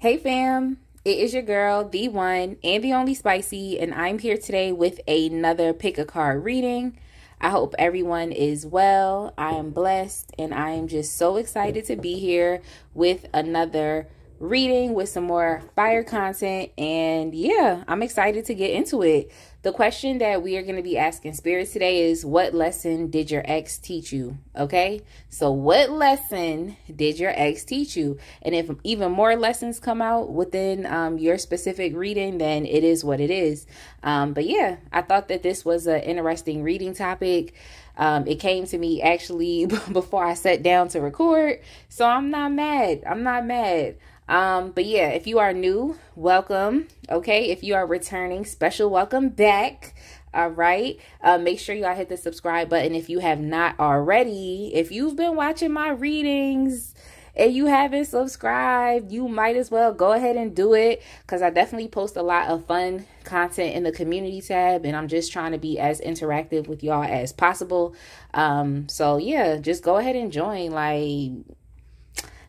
Hey fam, it is your girl, the one and the only Spicy, and I'm here today with another pick a card reading. I hope everyone is well. I am blessed, and I am just so excited to be here with another reading with some more fire content. And yeah, I'm excited to get into it. The question that we are going to be asking Spirit today is, what lesson did your ex teach you? Okay, so what lesson did your ex teach you? And if even more lessons come out within your specific reading, then it is what it is. But yeah, I thought that this was an interesting reading topic. It came to me actually before I sat down to record, so I'm not mad. But yeah, if you are new, welcome. Okay, if you are returning, special welcome back. All right, make sure y'all hit the subscribe button if you have not already. If you've been watching my readings and you haven't subscribed, you might as well go ahead and do it, because I definitely post a lot of fun content in the community tab, and I'm just trying to be as interactive with y'all as possible. So yeah, just go ahead and join. Like,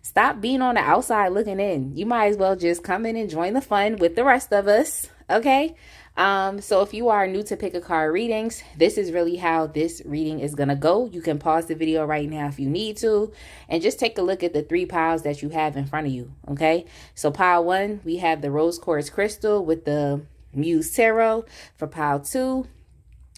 stop being on the outside looking in. You might as well just come in and join the fun with the rest of us. Okay. So if you are new to pick a card readings, this is really how this reading is going to go. You can pause the video right now if you need to, and just take a look at the 3 piles that you have in front of you. Okay. So pile 1, we have the rose quartz crystal with the Muse Tarot. For pile 2,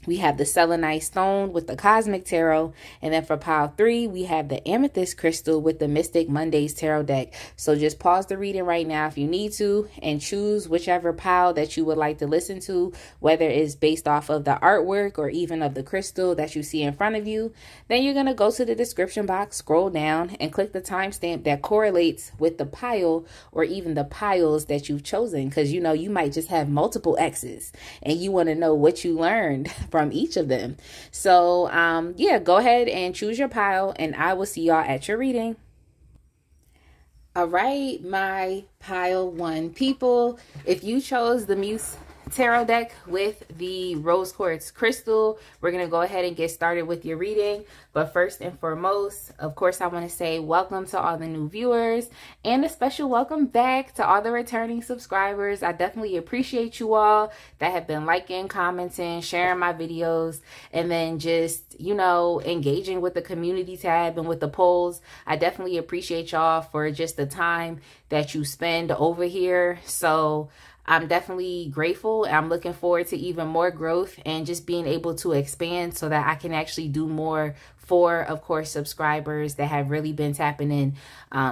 we have the selenite stone with the cosmic tarot. And then for pile 3, we have the amethyst crystal with the Mystic Mondays tarot deck. So just pause the reading right now if you need to, and choose whichever pile that you would like to listen to, whether it's based off of the artwork or even of the crystal that you see in front of you. Then you're going to go to the description box, scroll down, and click the timestamp that correlates with the pile or even the piles that you've chosen. Because you know, you might just have multiple exes and you want to know what you learned from each of them. So yeah, go ahead and choose your pile, and I will see y'all at your reading. All right, my pile 1 people, if you chose the Muse Tarot deck with the rose quartz crystal, we're going to go ahead and get started with your reading. But first and foremost, of course, I want to say welcome to all the new viewers, and a special welcome back to all the returning subscribers. I definitely appreciate you all that have been liking, commenting, sharing my videos, and then just, you know, engaging with the community tab and with the polls. I definitely appreciate y'all for just the time that you spend over here. So I'm definitely grateful. I'm looking forward to even more growth and just being able to expand so that I can actually do more for, of course, subscribers that have really been tapping in.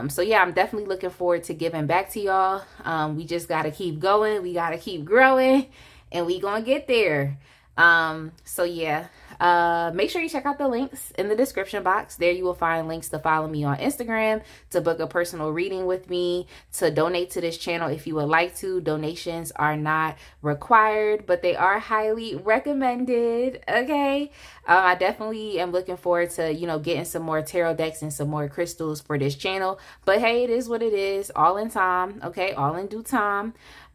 So yeah, I'm definitely looking forward to giving back to y'all. We just got to keep going. We got to keep growing, and we gonna get there. So yeah, make sure you check out the links in the description box. There you will find links to follow me on Instagram, to book a personal reading with me, to donate to this channel if you would like to. Donations are not required, but they are highly recommended. Okay. I definitely am looking forward to, you know, getting some more tarot decks and some more crystals for this channel. But hey, it is what it is, all in time. Okay. All in due time.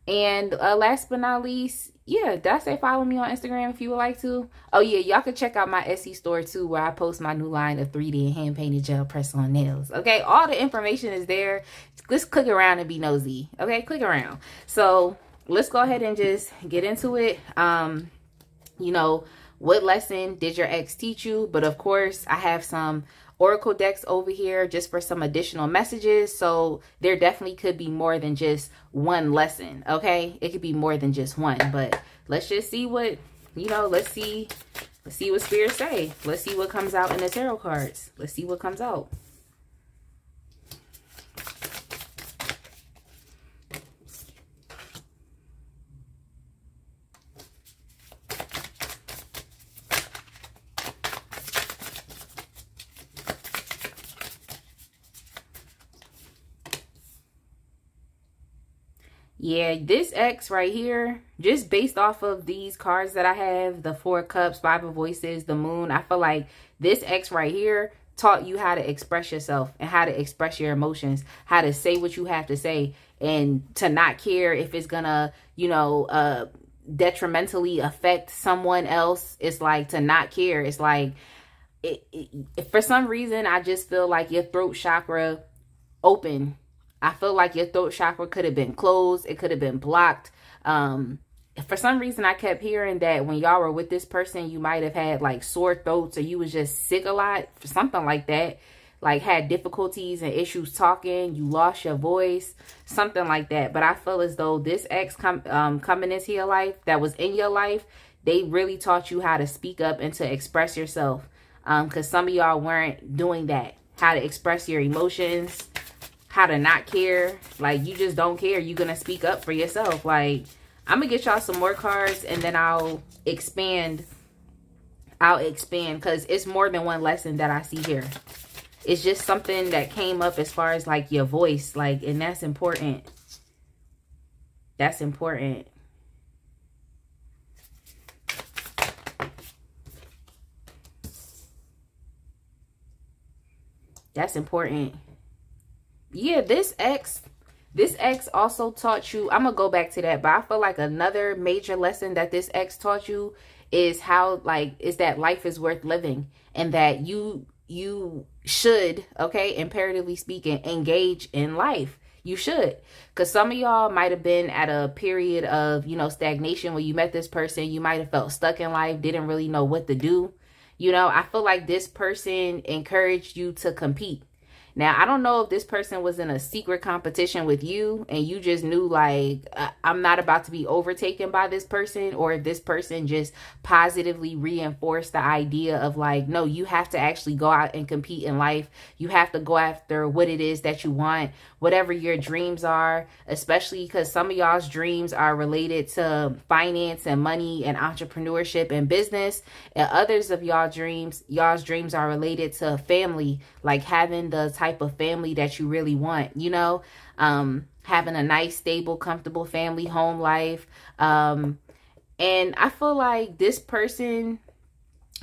And last but not least, yeah, did I say follow me on Instagram if you would like to? Oh yeah, y'all can check out my Etsy store too, where I post my new line of 3D and hand-painted gel press-on nails. Okay, all the information is there. Just click around and be nosy. Okay, click around. So let's go ahead and just get into it. You know, what lesson did your ex teach you? But of course, I have some oracle decks over here just for some additional messages. So there definitely could be more than just one lesson. Okay, it could be more than just one, but let's just see what, you know, let's see what spirits say. Let's see what comes out in the tarot cards. Let's see what comes out. Yeah, this ex right here, just based off of these cards that I have, the 4 cups, 5 of voices, the moon, I feel like this ex right here taught you how to express yourself and how to express your emotions, how to say what you have to say, and to not care if it's gonna, you know, detrimentally affect someone else. It's like to not care. It's like, for some reason, I just feel like your throat chakra open I feel like your throat chakra could have been closed. It could have been blocked. For some reason, I kept hearing that when y'all were with this person, you might have had like sore throats, or you was just sick a lot, something like that. Like had difficulties and issues talking, you lost your voice, something like that. But I feel as though this ex coming into your life, that was in your life, they really taught you how to speak up and to express yourself. Because some of y'all weren't doing that. How to express your emotions, how to not care. Like, you just don't care. You're going to speak up for yourself. Like, I'm going to get y'all some more cards, and then I'll expand. Because it's more than one lesson that I see here. It's just something that came up as far as like your voice, like, and that's important. That's important. That's important. Yeah, this ex also taught you, I'm gonna go back to that, but I feel like another major lesson that this ex taught you is how, like, is that life is worth living, and that you should, okay, imperatively speaking, engage in life. You should. Because some of y'all might have been at a period of, you know, stagnation when you met this person. You might have felt stuck in life, didn't really know what to do. You know, I feel like this person encouraged you to compete. Now, I don't know if this person was in a secret competition with you and you just knew, like, I'm not about to be overtaken by this person, or if this person just positively reinforced the idea of, like, no, you have to actually go out and compete in life. You have to go after what it is that you want, whatever your dreams are, especially because some of y'all's dreams are related to finance and money and entrepreneurship and business. And others of y'all's dreams are related to family, like having the type of family that you really want, you know, having a nice, stable, comfortable family, home life. And I feel like this person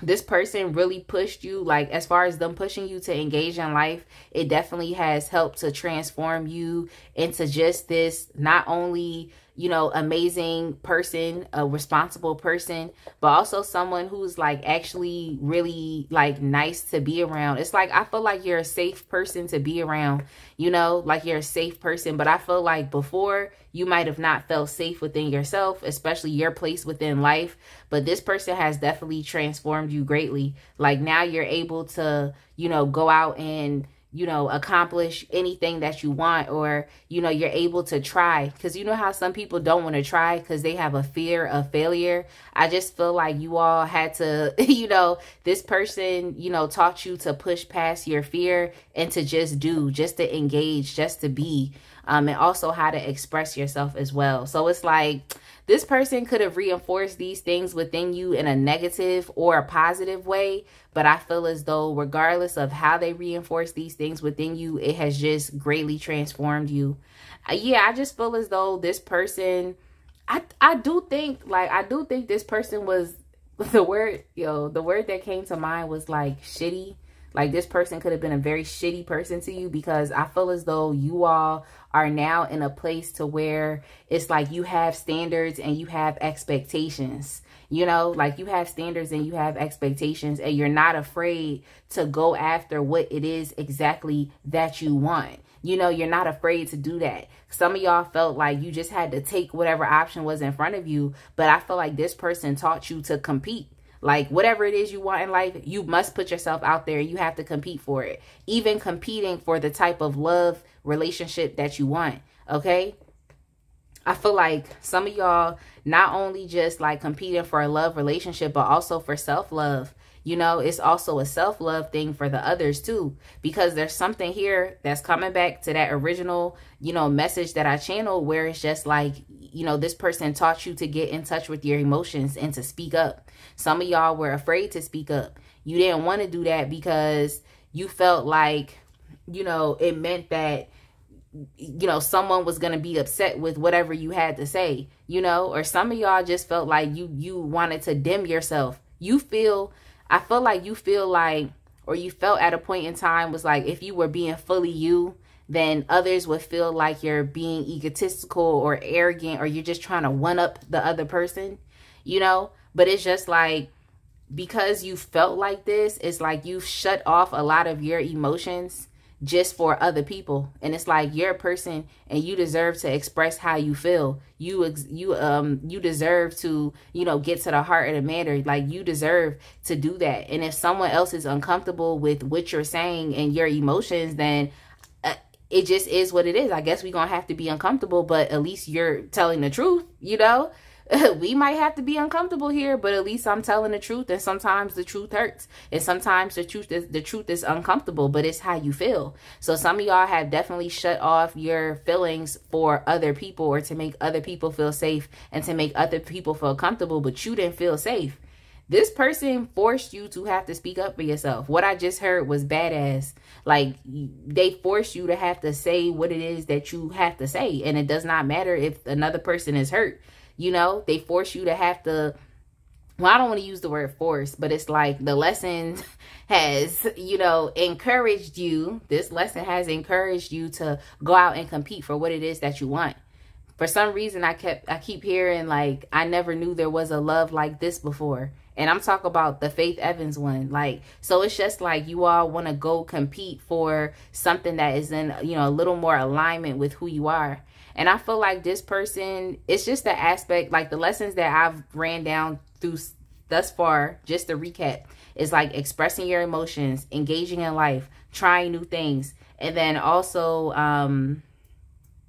really pushed you, like, as far as them pushing you to engage in life, it definitely has helped to transform you into just this, not only, you know, amazing person, a responsible person, but also someone who's, like, actually really, like, nice to be around. It's like, I feel like you're a safe person to be around, you know, like, you're a safe person. But I feel like before, you might have not felt safe within yourself, especially your place within life. But this person has definitely transformed you greatly. Like, now you're able to, you know, go out and, you know, accomplish anything that you want, or, you know, you're able to try. Because you know how some people don't want to try because they have a fear of failure. I just feel like you all had to, you know, this person, you know, taught you to push past your fear and to just do, just to engage, just to be, and also how to express yourself as well. So it's like, this person could have reinforced these things within you in a negative or a positive way. But I feel as though regardless of how they reinforce these things within you, it has just greatly transformed you. Yeah, I just feel as though this person, I do think this person was, the word that came to mind was like shitty. Like, this person could have been a very shitty person to you, because I feel as though you all are now in a place to where it's like you have standards and you have expectations, you know, like you have standards and you have expectations, and you're not afraid to go after what it is exactly that you want. You know, you're not afraid to do that. Some of y'all felt like you just had to take whatever option was in front of you, but I feel like this person taught you to compete. Like, whatever it is you want in life, you must put yourself out there. You have to compete for it. Even competing for the type of love relationship that you want. Okay? I feel like some of y'all not only just like competing for a love relationship, but also for self-love. You know, it's also a self-love thing for the others too, because there's something here that's coming back to that original, you know, message that I channeled, where it's just like, you know, this person taught you to get in touch with your emotions and to speak up. Some of y'all were afraid to speak up. You didn't want to do that because you felt like, you know, it meant that, you know, someone was going to be upset with whatever you had to say, you know, or some of y'all just felt like you wanted to dim yourself. I feel like you feel like, or you felt at a point in time was like, if you were being fully you, then others would feel like you're being egotistical or arrogant, or you're just trying to one up the other person, you know. But it's just like, because you felt like this, it's like you've shut off a lot of your emotions. just for other people. And it's like, you're a person and you deserve to express how you feel. You deserve to, you know, get to the heart of the matter. Like, you deserve to do that. And if someone else is uncomfortable with what you're saying and your emotions, then it just is what it is. I guess we're going to have to be uncomfortable, but at least you're telling the truth, you know? We might have to be uncomfortable here, but at least I'm telling the truth. And sometimes the truth hurts, and sometimes the truth is uncomfortable, but it's how you feel. So some of y'all have definitely shut off your feelings for other people, or to make other people feel safe and to make other people feel comfortable, but you didn't feel safe. This person forced you to have to speak up for yourself. What I just heard was badass. Like, they forced you to have to say what it is that you have to say. And it does not matter if another person is hurt. You know, they force you to have to, well, I don't want to use the word force, but it's like the lesson has, you know, encouraged you. This lesson has encouraged you to go out and compete for what it is that you want. For some reason, I keep hearing, like, I never knew there was a love like this before. And I'm talking about the Faith Evans one. Like, so it's just like you all want to go compete for something that is in, you know, a little more alignment with who you are. And I feel like this person, it's just the aspect, like the lessons that I've ran down through thus far, just to recap, is like expressing your emotions, engaging in life, trying new things. And then also,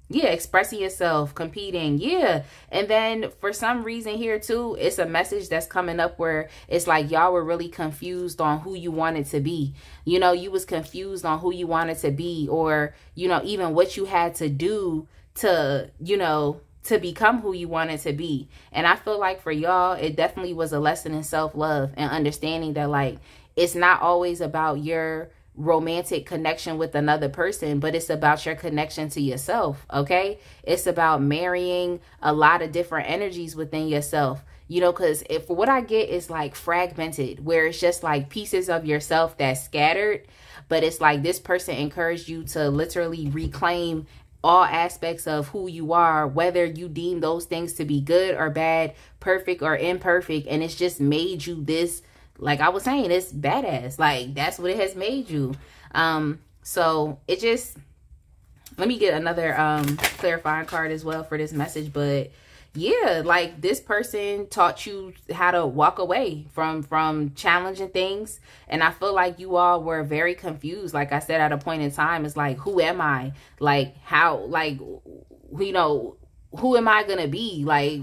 yeah, expressing yourself, competing. Yeah. And then for some reason here too, it's a message that's coming up where it's like y'all were really confused on who you wanted to be. You know, you was confused on who you wanted to be, or, you know, even what you had to do to, you know, to become who you wanted to be. And I feel like for y'all, it definitely was a lesson in self-love and understanding that, like, it's not always about your romantic connection with another person, but it's about your connection to yourself. Okay. It's about marrying a lot of different energies within yourself, you know, because if what I get is like fragmented, where it's just like pieces of yourself that's scattered, but it's like this person encouraged you to literally reclaim all aspects of who you are, whether you deem those things to be good or bad, perfect or imperfect. And it's just made you this, like I was saying, it's badass. Like, that's what it has made you. So it just, let me get another clarifying card as well for this message. But yeah, like, this person taught you how to walk away from challenging things. And I feel like you all were very confused. Like I said, at a point in time, it's like, who am I? Like, how, like, you know, who am I going to be? Like,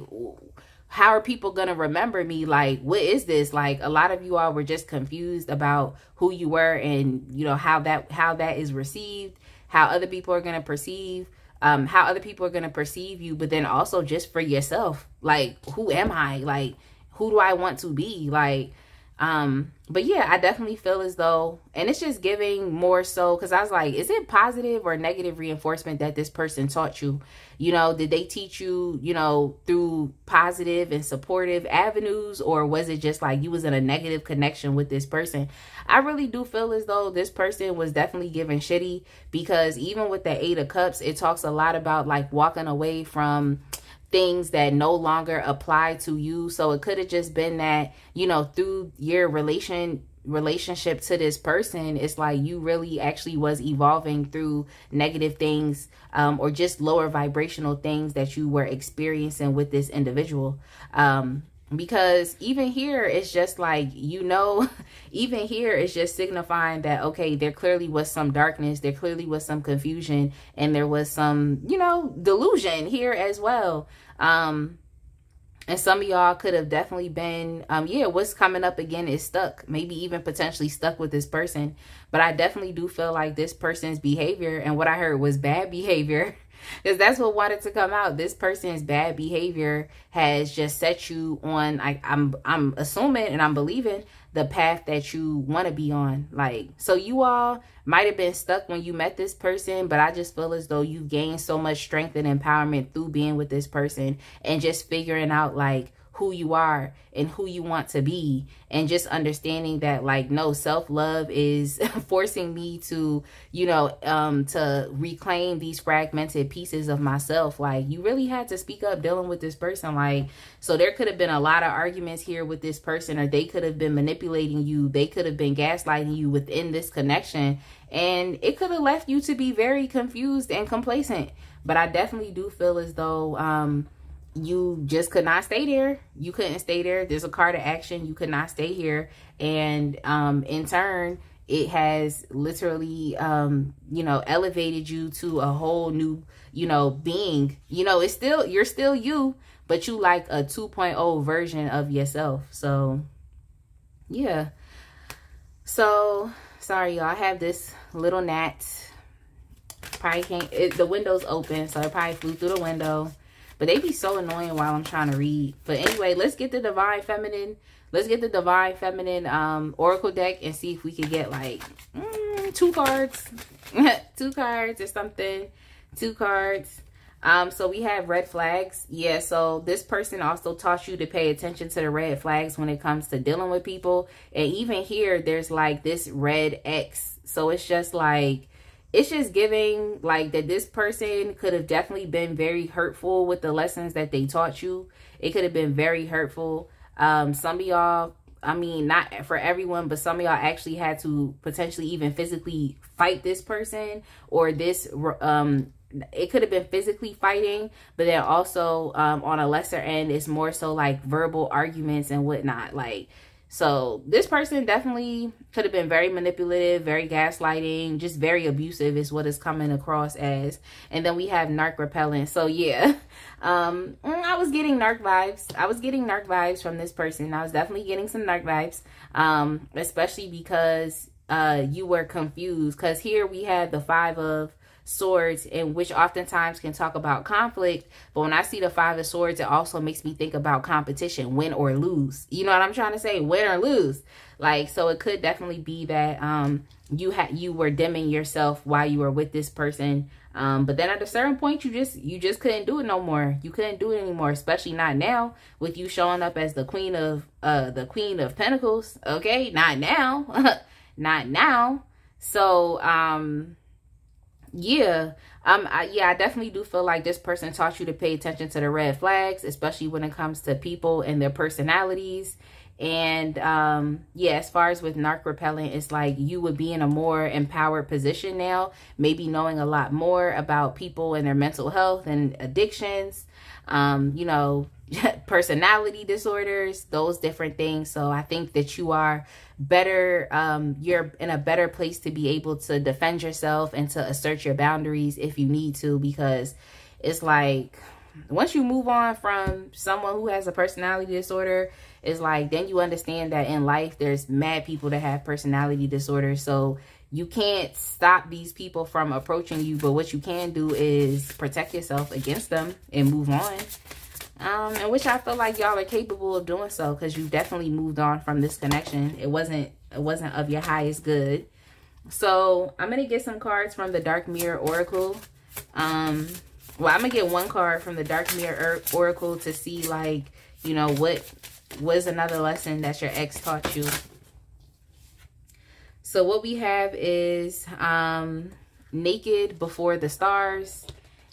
how are people going to remember me? Like, what is this? Like, a lot of you all were just confused about who you were, and, you know, how that is received, how other people are going to perceive, how other people are going to perceive you, but then also just for yourself. Like, who am I? Like, who do I want to be? Like, but yeah, I definitely feel as though, and it's just giving more so, because I was like, is it positive or negative reinforcement that this person taught you? You know, did they teach you, you know, through positive and supportive avenues, or was it just like you was in a negative connection with this person? I really do feel as though this person was definitely giving shitty, because even with the 8 of Cups, it talks a lot about like walking away from things that no longer apply to you. So it could have just been that, you know, through your relationship to this person, it's like you really actually was evolving through negative things, or just lower vibrational things that you were experiencing with this individual. Because even here, it's just like, you know, even here, it's just signifying that, okay, there clearly was some darkness, there clearly was some confusion, and there was some, you know, delusion here as well. And some of y'all could have definitely been, yeah, what's coming up again is stuck, maybe even potentially stuck with this person. But I definitely do feel like this person's behavior, and what I heard was bad behavior, because that's what wanted to come out. This person's bad behavior has just set you on, I'm assuming and I'm believing, the path that you want to be on. Like, so you all might have been stuck when you met this person, but I just feel as though you gained so much strength and empowerment through being with this person and just figuring out like who you are and who you want to be, and just understanding that, like, no, self-love is forcing me to, you know, to reclaim these fragmented pieces of myself. Like, you really had to speak up dealing with this person. Like, so there could have been a lot of arguments here with this person, or they could have been manipulating you, they could have been gaslighting you within this connection, and it could have left you to be very confused and complacent. But I definitely do feel as though you just could not stay there. You couldn't stay there. There's a call to action. You could not stay here. And in turn, it has literally, you know, elevated you to a whole new, you know, being. You know, it's still, you're still you, but you like a 2.0 version of yourself. So, yeah. So, sorry, y'all. I have this little gnat. Probably can't, the window's open, so it probably flew through the window. But they be so annoying while I'm trying to read. But anyway, let's get the Divine Feminine. Let's get the Divine Feminine Oracle deck and see if we can get like 2 cards. 2 cards or something. 2 cards. So we have red flags. Yeah, so this person also taught you to pay attention to the red flags when it comes to dealing with people. And even here, there's like this red X. So it's just like, it's just giving like that this person could have definitely been very hurtful with the lessons that they taught you. It could have been very hurtful. Some of y'all, I mean, not for everyone, but some of y'all actually had to potentially even physically fight this person, or this, it could have been physically fighting, but then also on a lesser end, it's more so like verbal arguments and whatnot. Like, so this person definitely could have been very manipulative, very gaslighting, just very abusive is what it's coming across as. And then we have narc repellent. So yeah, I was getting narc vibes. I was getting narc vibes from this person. I was definitely getting some narc vibes, especially because you were confused. Because here we have the 5 of Swords, in which oftentimes can talk about conflict, but when I see the 5 of Swords, it also makes me think about competition, win or lose. You know what I'm trying to say? Win or lose. Like, so it could definitely be that you were dimming yourself while you were with this person, but then at a certain point you just couldn't do it no more. You couldn't do it anymore, especially not now with you showing up as the Queen of Pentacles. Okay, not now. Not now. So yeah, I definitely do feel like this person taught you to pay attention to the red flags, especially when it comes to people and their personalities. And yeah, as far as with narc repellent, it's like you would be in a more empowered position now, maybe knowing a lot more about people and their mental health and addictions, you know, personality disorders, those different things. So I think that you are better, you're in a better place to be able to defend yourself and to assert your boundaries if you need to, because it's like once you move on from someone who has a personality disorder, it's like then you understand that in life there's mad people that have personality disorders. So you can't stop these people from approaching you, but what you can do is protect yourself against them and move on. And which I feel like y'all are capable of doing so, because you definitely moved on from this connection. It wasn't of your highest good. So I'm gonna get some cards from the Dark Mirror Oracle. Well, I'm gonna get 1 card from the Dark Mirror Oracle to see, like, you know, what was another lesson that your ex taught you. So what we have is Naked Before the Stars.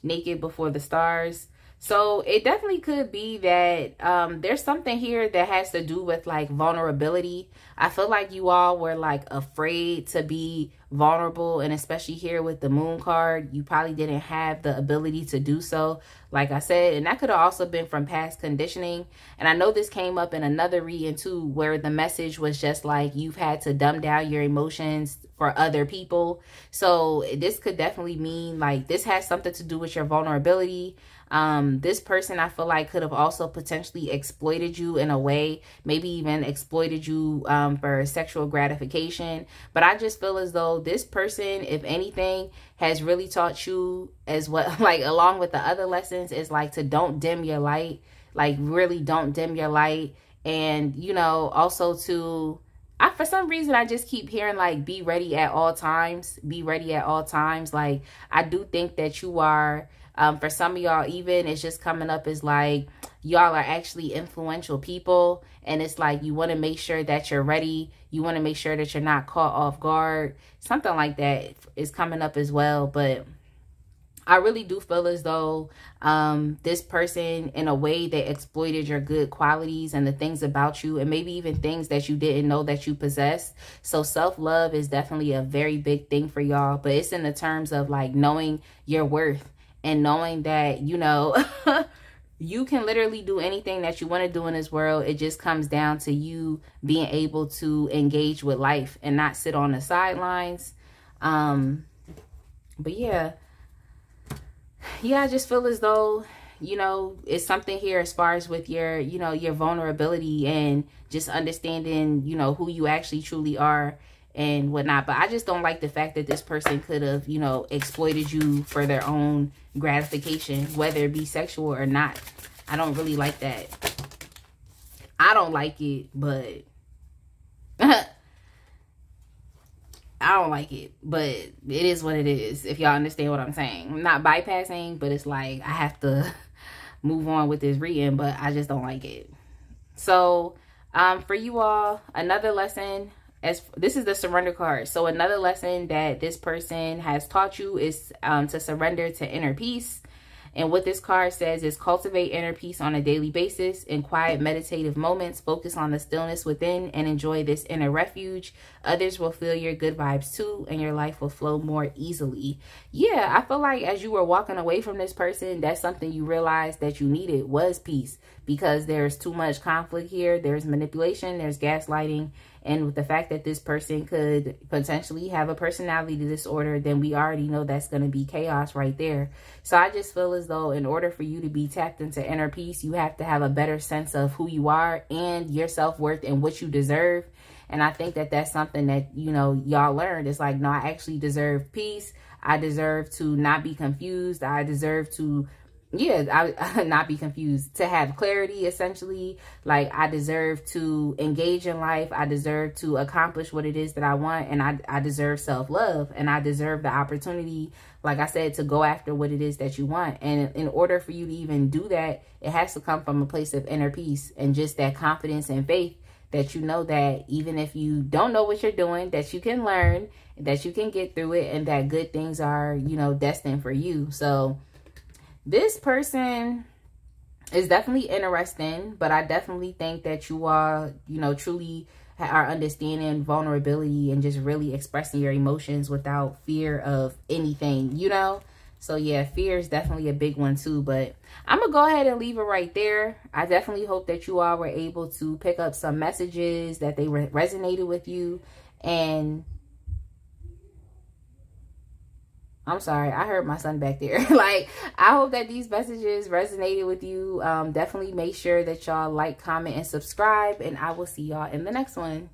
Naked Before the Stars. So it definitely could be that there's something here that has to do with like vulnerability. I feel like you all were like afraid to be vulnerable, and especially here with the Moon card, you probably didn't have the ability to do so, like I said. And that could have also been from past conditioning. And I know this came up in another reading too, where the message was just like you've had to dumb down your emotions for other people. So this could definitely mean like this has something to do with your vulnerability. This person, I feel like, could have also potentially exploited you in a way, maybe even exploited you for sexual gratification. But I just feel as though this person, if anything, has really taught you as well, like along with the other lessons, is like to don't dim your light, like really don't dim your light. And, you know, also to, for some reason, I just keep hearing like be ready at all times, be ready at all times. Like, I do think that you are, for some of y'all, even it's just coming up as like y'all are actually influential people, and it's like you want to make sure that you're ready. You want to make sure that you're not caught off guard. Something like that is coming up as well. But I really do feel as though this person, in a way, they exploited your good qualities and the things about you, and maybe even things that you didn't know that you possessed. So self-love is definitely a very big thing for y'all, but it's in the terms of like knowing your worth and knowing that, you know, you can literally do anything that you want to do in this world. It just comes down to you being able to engage with life and not sit on the sidelines. But yeah, I just feel as though, you know, it's something here as far as with your, you know, your vulnerability and just understanding, you know, who you actually truly are and whatnot. But I just don't like the fact that this person could have, you know, exploited you for their own gratification, whether it be sexual or not. I don't really like that. I don't like it, but I don't like it, but it is what it is, if y'all understand what I'm saying. I'm not bypassing, but it's like I have to move on with this reading, but I just don't like it. So for you all, another lesson, as this is the surrender card. So another lesson that this person has taught you is to surrender to inner peace. And what this card says is cultivate inner peace on a daily basis. In quiet meditative moments, focus on the stillness within and enjoy this inner refuge. Others will feel your good vibes too, and your life will flow more easily. Yeah, I feel like as you were walking away from this person, that's something you realized that you needed was peace, because there's too much conflict here. There's manipulation, there's gaslighting. And with the fact that this person could potentially have a personality disorder, then we already know that's going to be chaos right there. So I just feel as though in order for you to be tapped into inner peace, you have to have a better sense of who you are and your self-worth and what you deserve. And I think that that's something that, you know, y'all learned. It's like, no, I actually deserve peace. I deserve to not be confused. I deserve to, I not be confused, to have clarity, essentially. Like, I deserve to engage in life. I deserve to accomplish what it is that I want. And I deserve self-love. And I deserve the opportunity, like I said, to go after what it is that you want. And in order for you to even do that, it has to come from a place of inner peace and just that confidence and faith that you know that even if you don't know what you're doing, that you can learn, that you can get through it, and that good things are, you know, destined for you. So this person is definitely interesting, but I definitely think that you are, you know, truly are understanding vulnerability and just really expressing your emotions without fear of anything, you know? So yeah, fear is definitely a big one too, but I'm gonna go ahead and leave it right there. I definitely hope that you all were able to pick up some messages, that they resonated with you. And I'm sorry, I heard my son back there. Like, I hope that these messages resonated with you. Definitely make sure that y'all like, comment, and subscribe, and I will see y'all in the next one.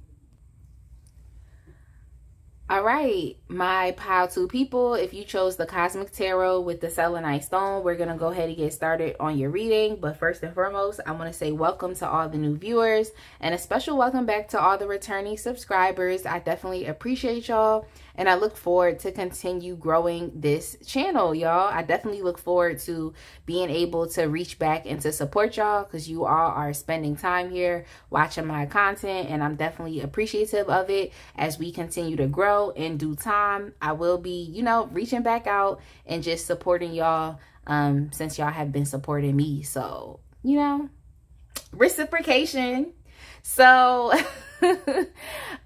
All right, my pile 2 people, if you chose the Cosmic Tarot with the selenite stone, we're going to go ahead and get started on your reading. But first and foremost, I want to say welcome to all the new viewers and a special welcome back to all the returning subscribers. I definitely appreciate y'all, and I look forward to continue growing this channel, y'all. I definitely look forward to being able to reach back and to support y'all, because you all are spending time here watching my content, and I'm definitely appreciative of it. As we continue to grow in due time, I will be, you know, reaching back out and just supporting y'all, since y'all have been supporting me. So, you know, reciprocation. So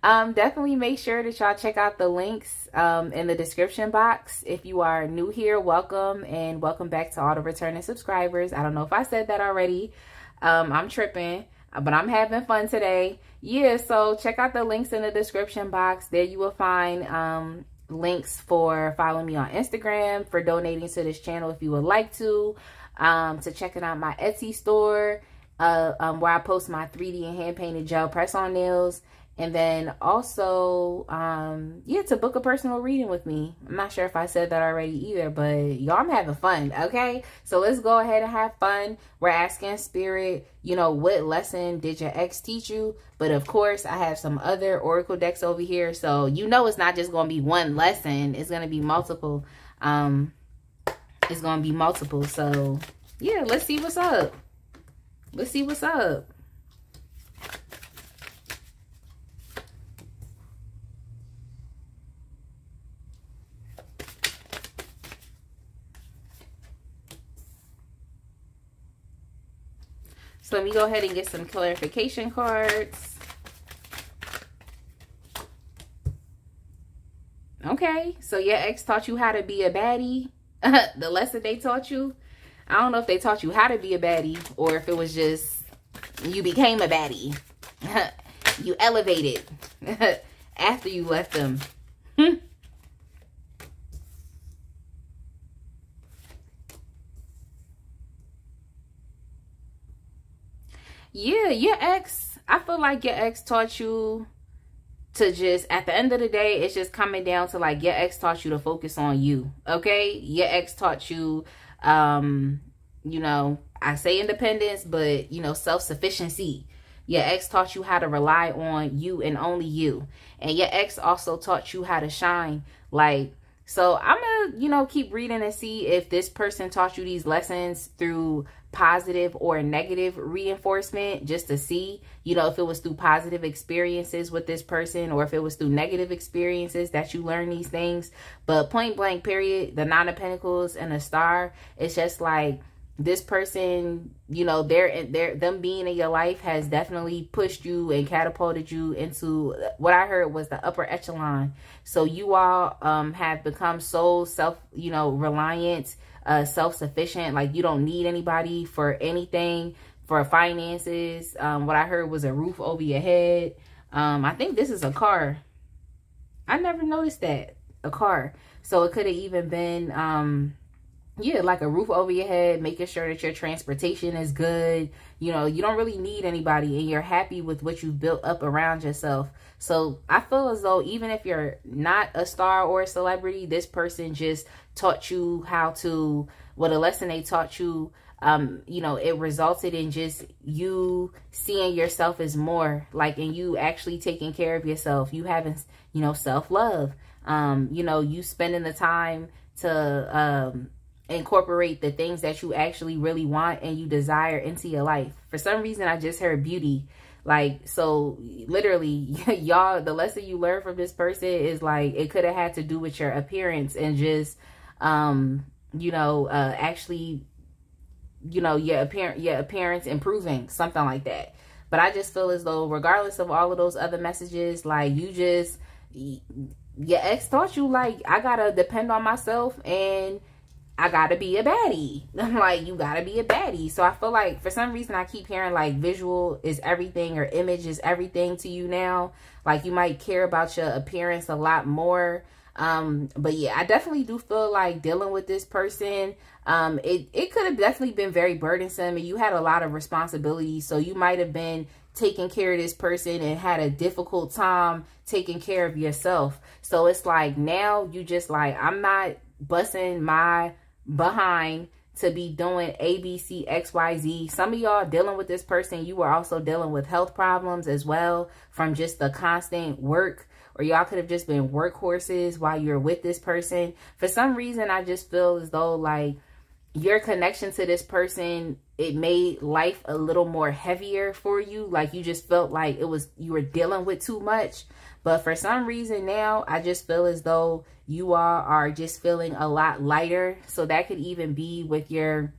definitely make sure that y'all check out the links in the description box. If you are new here, welcome, and welcome back to all the returning subscribers. I don't know if I said that already. I'm tripping, but I'm having fun today. Yeah, so check out the links in the description box. There you will find links for following me on Instagram, for donating to this channel if you would like to checking out my Etsy store, where I post my 3D and hand-painted gel press-on nails. And then also, yeah, to book a personal reading with me. I'm not sure if I said that already either, but y'all, I'm having fun, okay? So let's go ahead and have fun. We're asking Spirit, you know, what lesson did your ex teach you? But of course, I have some other oracle decks over here. So you know it's not just going to be one lesson. It's going to be multiple. It's going to be multiple. So yeah, let's see what's up. Let's see what's up. So let me go ahead and get some clarification cards. Okay, so your ex taught you how to be a baddie. The lesson they taught you. I don't know if they taught you how to be a baddie or if it was just you became a baddie. You elevated after you left them. Yeah, your ex, I feel like your ex taught you to just, at the end of the day, it's just coming down to like your ex taught you to focus on you. Okay, your ex taught you you know, I say independence, but you know, self-sufficiency. Your ex taught you how to rely on you and only you. And your ex also taught you how to shine. Like, so I'm gonna, you know, keep reading and see if this person taught you these lessons through positive or negative reinforcement, just to see, you know, if it was through positive experiences with this person or if it was through negative experiences that you learn these things. But point blank period, the Nine of Pentacles and a star, it's just like this person, you know, them being in your life has definitely pushed you and catapulted you into what I heard was the upper echelon. So you all have become so reliant, self-sufficient. Like you don't need anybody for anything, for finances. What I heard was a roof over your head. I think this is a car. I never noticed that. A car. So it could have even been yeah, like a roof over your head, making sure that your transportation is good. You know, you don't really need anybody and you're happy with what you've built up around yourself. So I feel as though even if you're not a star or a celebrity, this person just taught you how to, what a lesson they taught you, you know, it resulted in just you seeing yourself as more, like, and you actually taking care of yourself. You having, you know, self-love, you know, you spending the time to, incorporate the things that you actually really want and you desire into your life. For some reason, I just heard beauty. Like, so literally, y'all, the lesson you learn from this person is like, it could have had to do with your appearance and just, you know, actually, you know, your appearance improving, something like that. But I just feel as though regardless of all of those other messages, like you just, your ex taught you like, I gotta depend on myself and I gotta be a baddie. Like, you gotta be a baddie. So I feel like for some reason I keep hearing like visual is everything or image is everything to you now. Like you might care about your appearance a lot more. But yeah, I definitely do feel like dealing with this person, it could have definitely been very burdensome and you had a lot of responsibilities. So you might have been taking care of this person and had a difficult time taking care of yourself. So it's like now you just like, I'm not busting my behind to be doing A, B, C, X, Y, Z. Some of y'all dealing with this person, you were also dealing with health problems as well from just the constant work, or y'all could have just been workhorses while you're with this person. For some reason, I just feel as though like your connection to this person, it made life a little more heavier for you. Like you just felt like you were dealing with too much. But for some reason now, I just feel as though you all are just feeling a lot lighter. So that could even be with your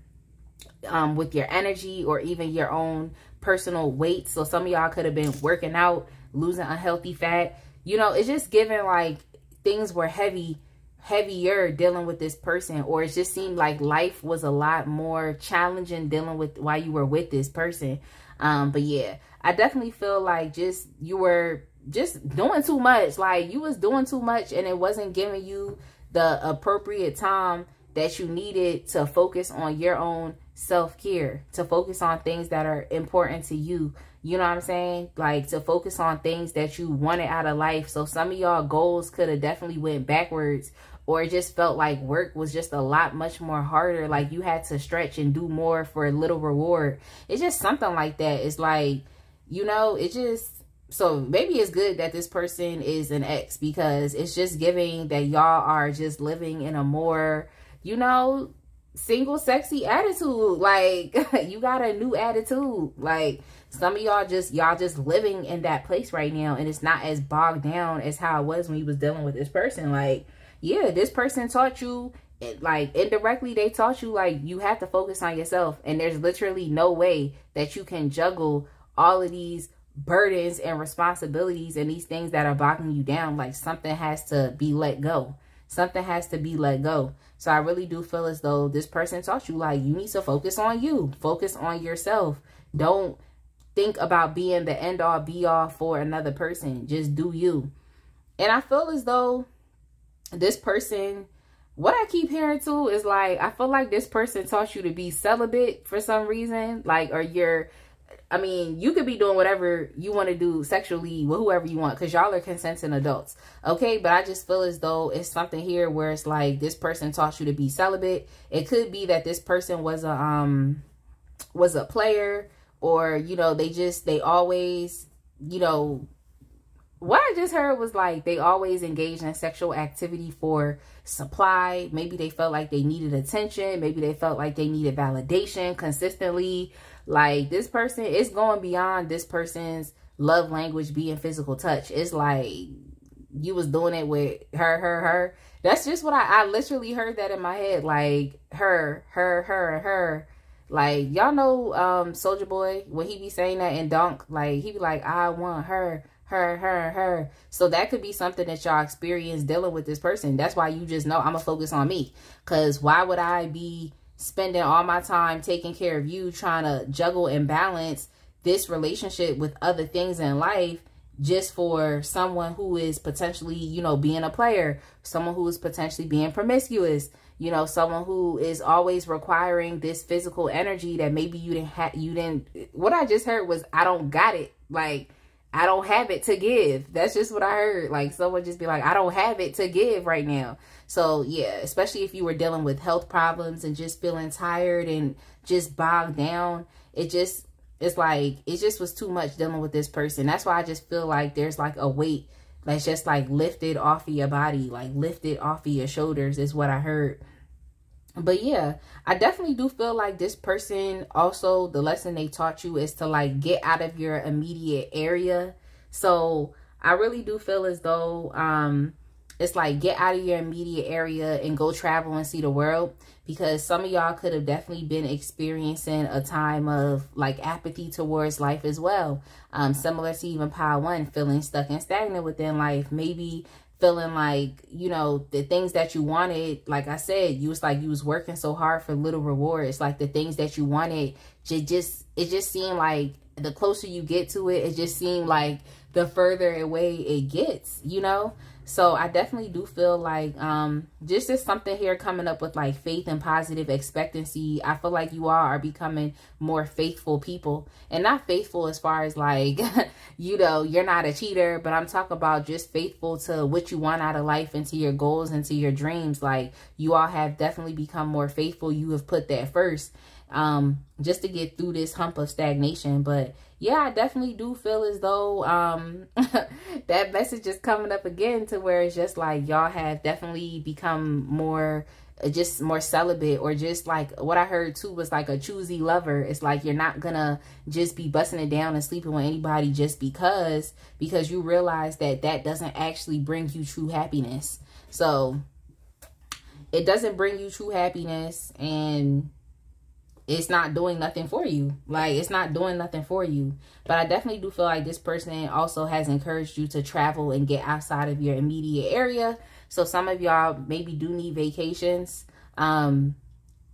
energy or even your own personal weight. So some of y'all could have been working out, losing unhealthy fat. You know, it's just giving like things were heavier dealing with this person, or it just seemed like life was a lot more challenging dealing with while you were with this person. But yeah, I definitely feel like you were just doing too much. Like you was doing too much and it wasn't giving you the appropriate time that you needed to focus on your own self-care, to focus on things that are important to you. You know what I'm saying? Like to focus on things that you wanted out of life. So some of y'all goals could have definitely went backwards, or it just felt like work was just a lot much more harder. Like you had to stretch and do more for a little reward. It's just something like that. It's like, you know, it just, so maybe it's good that this person is an ex, because it's just giving that y'all are just living in a more, you know, single sexy attitude. Like, you got a new attitude. Like, some of y'all just living in that place right now, and it's not as bogged down as how it was when you was dealing with this person. Like, yeah, this person taught you, like, indirectly they taught you, like, you have to focus on yourself, and there's literally no way that you can juggle all of these burdens and responsibilities and these things that are bogging you down. Like, something has to be let go. Something has to be let go. So I really do feel as though this person taught you, like, you need to focus on you. Focus on yourself. Don't think about being the end all be all for another person. Just do you. And I feel as though this person, what I keep hearing too is, like, I feel like this person taught you to be celibate for some reason. Like, or I mean, you could be doing whatever you want to do sexually with whoever you want, because y'all are consenting adults. Okay, but I just feel as though it's something here where it's like this person taught you to be celibate. It could be that this person was a player, or, you know, they always, you know, what I just heard was like they always engaged in sexual activity for supply. Maybe they felt like they needed attention. Maybe they felt like they needed validation consistently. Like, this person is going beyond this person's love language being physical touch. It's like you was doing it with her. That's just what I literally heard that in my head. Like, her. Like, y'all know Soulja Boy, when he be saying that in Dunk, like, he be like, I want her. So that could be something that y'all experience dealing with this person. That's why you just know, I'm gonna focus on me. Because why would I be spending all my time taking care of you, trying to juggle and balance this relationship with other things in life, just for someone who is potentially, you know, being a player, someone who is potentially being promiscuous, you know, someone who is always requiring this physical energy that maybe you didn't. What I just heard was, I don't got it. Like, I don't have it to give. That's just what I heard. Like, someone just be like, I don't have it to give right now. So yeah, especially if you were dealing with health problems and just feeling tired and just bogged down, it's like, it just was too much dealing with this person. That's why I just feel like there's like a weight that's just like lifted off of your body, like lifted off of your shoulders is what I heard. But yeah, I definitely do feel like this person also, the lesson they taught you is to like get out of your immediate area. So I really do feel as though it's like, get out of your immediate area and go travel and see the world, because some of y'all could have definitely been experiencing a time of like apathy towards life as well. Similar to even Pile 1, feeling stuck and stagnant within life. Maybe feeling like, you know, the things that you wanted, like I said, you was working so hard for little rewards. Like, the things that you wanted, it just seemed like the closer you get to it, it just seemed like the further away it gets, you know? So I definitely do feel like just something here coming up with like faith and positive expectancy. I feel like you all are becoming more faithful people, and not faithful as far as like, you know, you're not a cheater, but I'm talking about just faithful to what you want out of life and to your goals and to your dreams. Like, you all have definitely become more faithful. You have put that first, just to get through this hump of stagnation. But yeah, I definitely do feel as though that message is coming up again, to where it's just like y'all have definitely become more just more celibate, or just like what I heard too was like a choosy lover. It's like you're not gonna just be busting it down and sleeping with anybody just because you realize that that doesn't actually bring you true happiness. So it doesn't bring you true happiness, and it's not doing nothing for you. Like, it's not doing nothing for you. But I definitely do feel like this person also has encouraged you to travel and get outside of your immediate area. So some of y'all maybe do need vacations. Some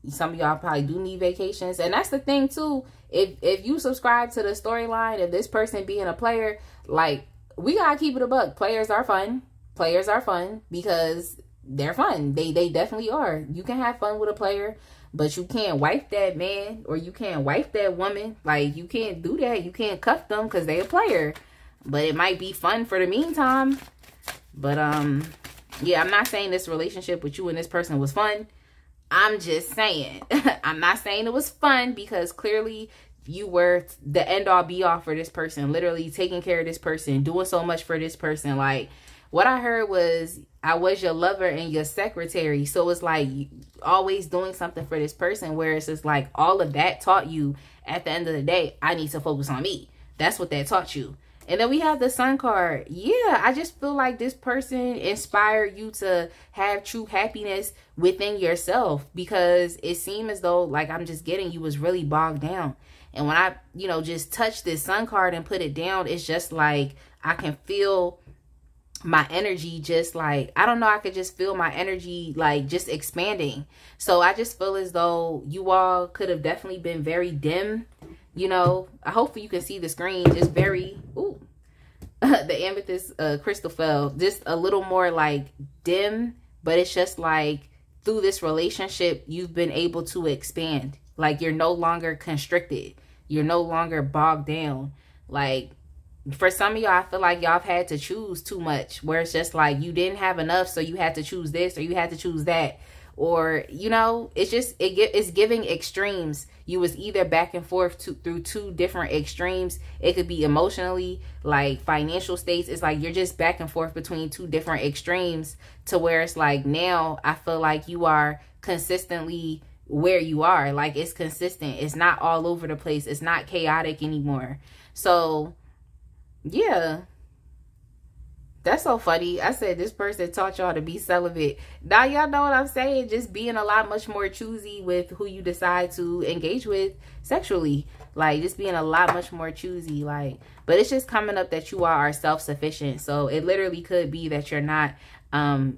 of y'all probably do need vacations. And that's the thing too. If you subscribe to the storyline of this person being a player, like, we gotta keep it a buck. Players are fun. Players are fun because they're fun. They definitely are. You can have fun with a player, but you can't wife that man, or you can't wife that woman. Like, you can't do that. You can't cuff them because they're a player. But it might be fun for the meantime. But yeah, I'm not saying this relationship with you and this person was fun. I'm just saying, I'm not saying it was fun, because clearly you were the end all be all for this person, literally taking care of this person, doing so much for this person. Like, What I heard was I was your lover and your secretary. So it's like always doing something for this person, whereas it's like all of that taught you at the end of the day, I need to focus on me. That's what that taught you. And then we have the Sun card. Yeah, I just feel like this person inspired you to have true happiness within yourself, because it seemed as though, like, I'm just getting, you was really bogged down. And when I, you know, just touch this Sun card and put it down, it's just like I can feel my energy just like, I don't know, I could just feel my energy like just expanding. So I just feel as though you all could have definitely been very dim. You know, hopefully you can see the screen. Just very, ooh, the amethyst crystal fell just a little more like dim, but it's just like through this relationship, you've been able to expand. Like you're no longer constricted. You're no longer bogged down. Like for some of y'all, I feel like y'all have had to choose too much, where it's just like you didn't have enough, so you had to choose this or you had to choose that. Or, you know, it's just, it's giving extremes. You was either back and forth through two different extremes. It could be emotionally, like financial states. It's like you're just back and forth between two different extremes, to where it's like now I feel like you are consistently where you are. Like it's consistent. It's not all over the place. It's not chaotic anymore. So, yeah. That's so funny. I said this person taught y'all to be celibate. Now y'all know what I'm saying. Just being a lot much more choosy with who you decide to engage with sexually. Like just being a lot much more choosy. Like, but it's just coming up that you are self-sufficient. So it literally could be that you're not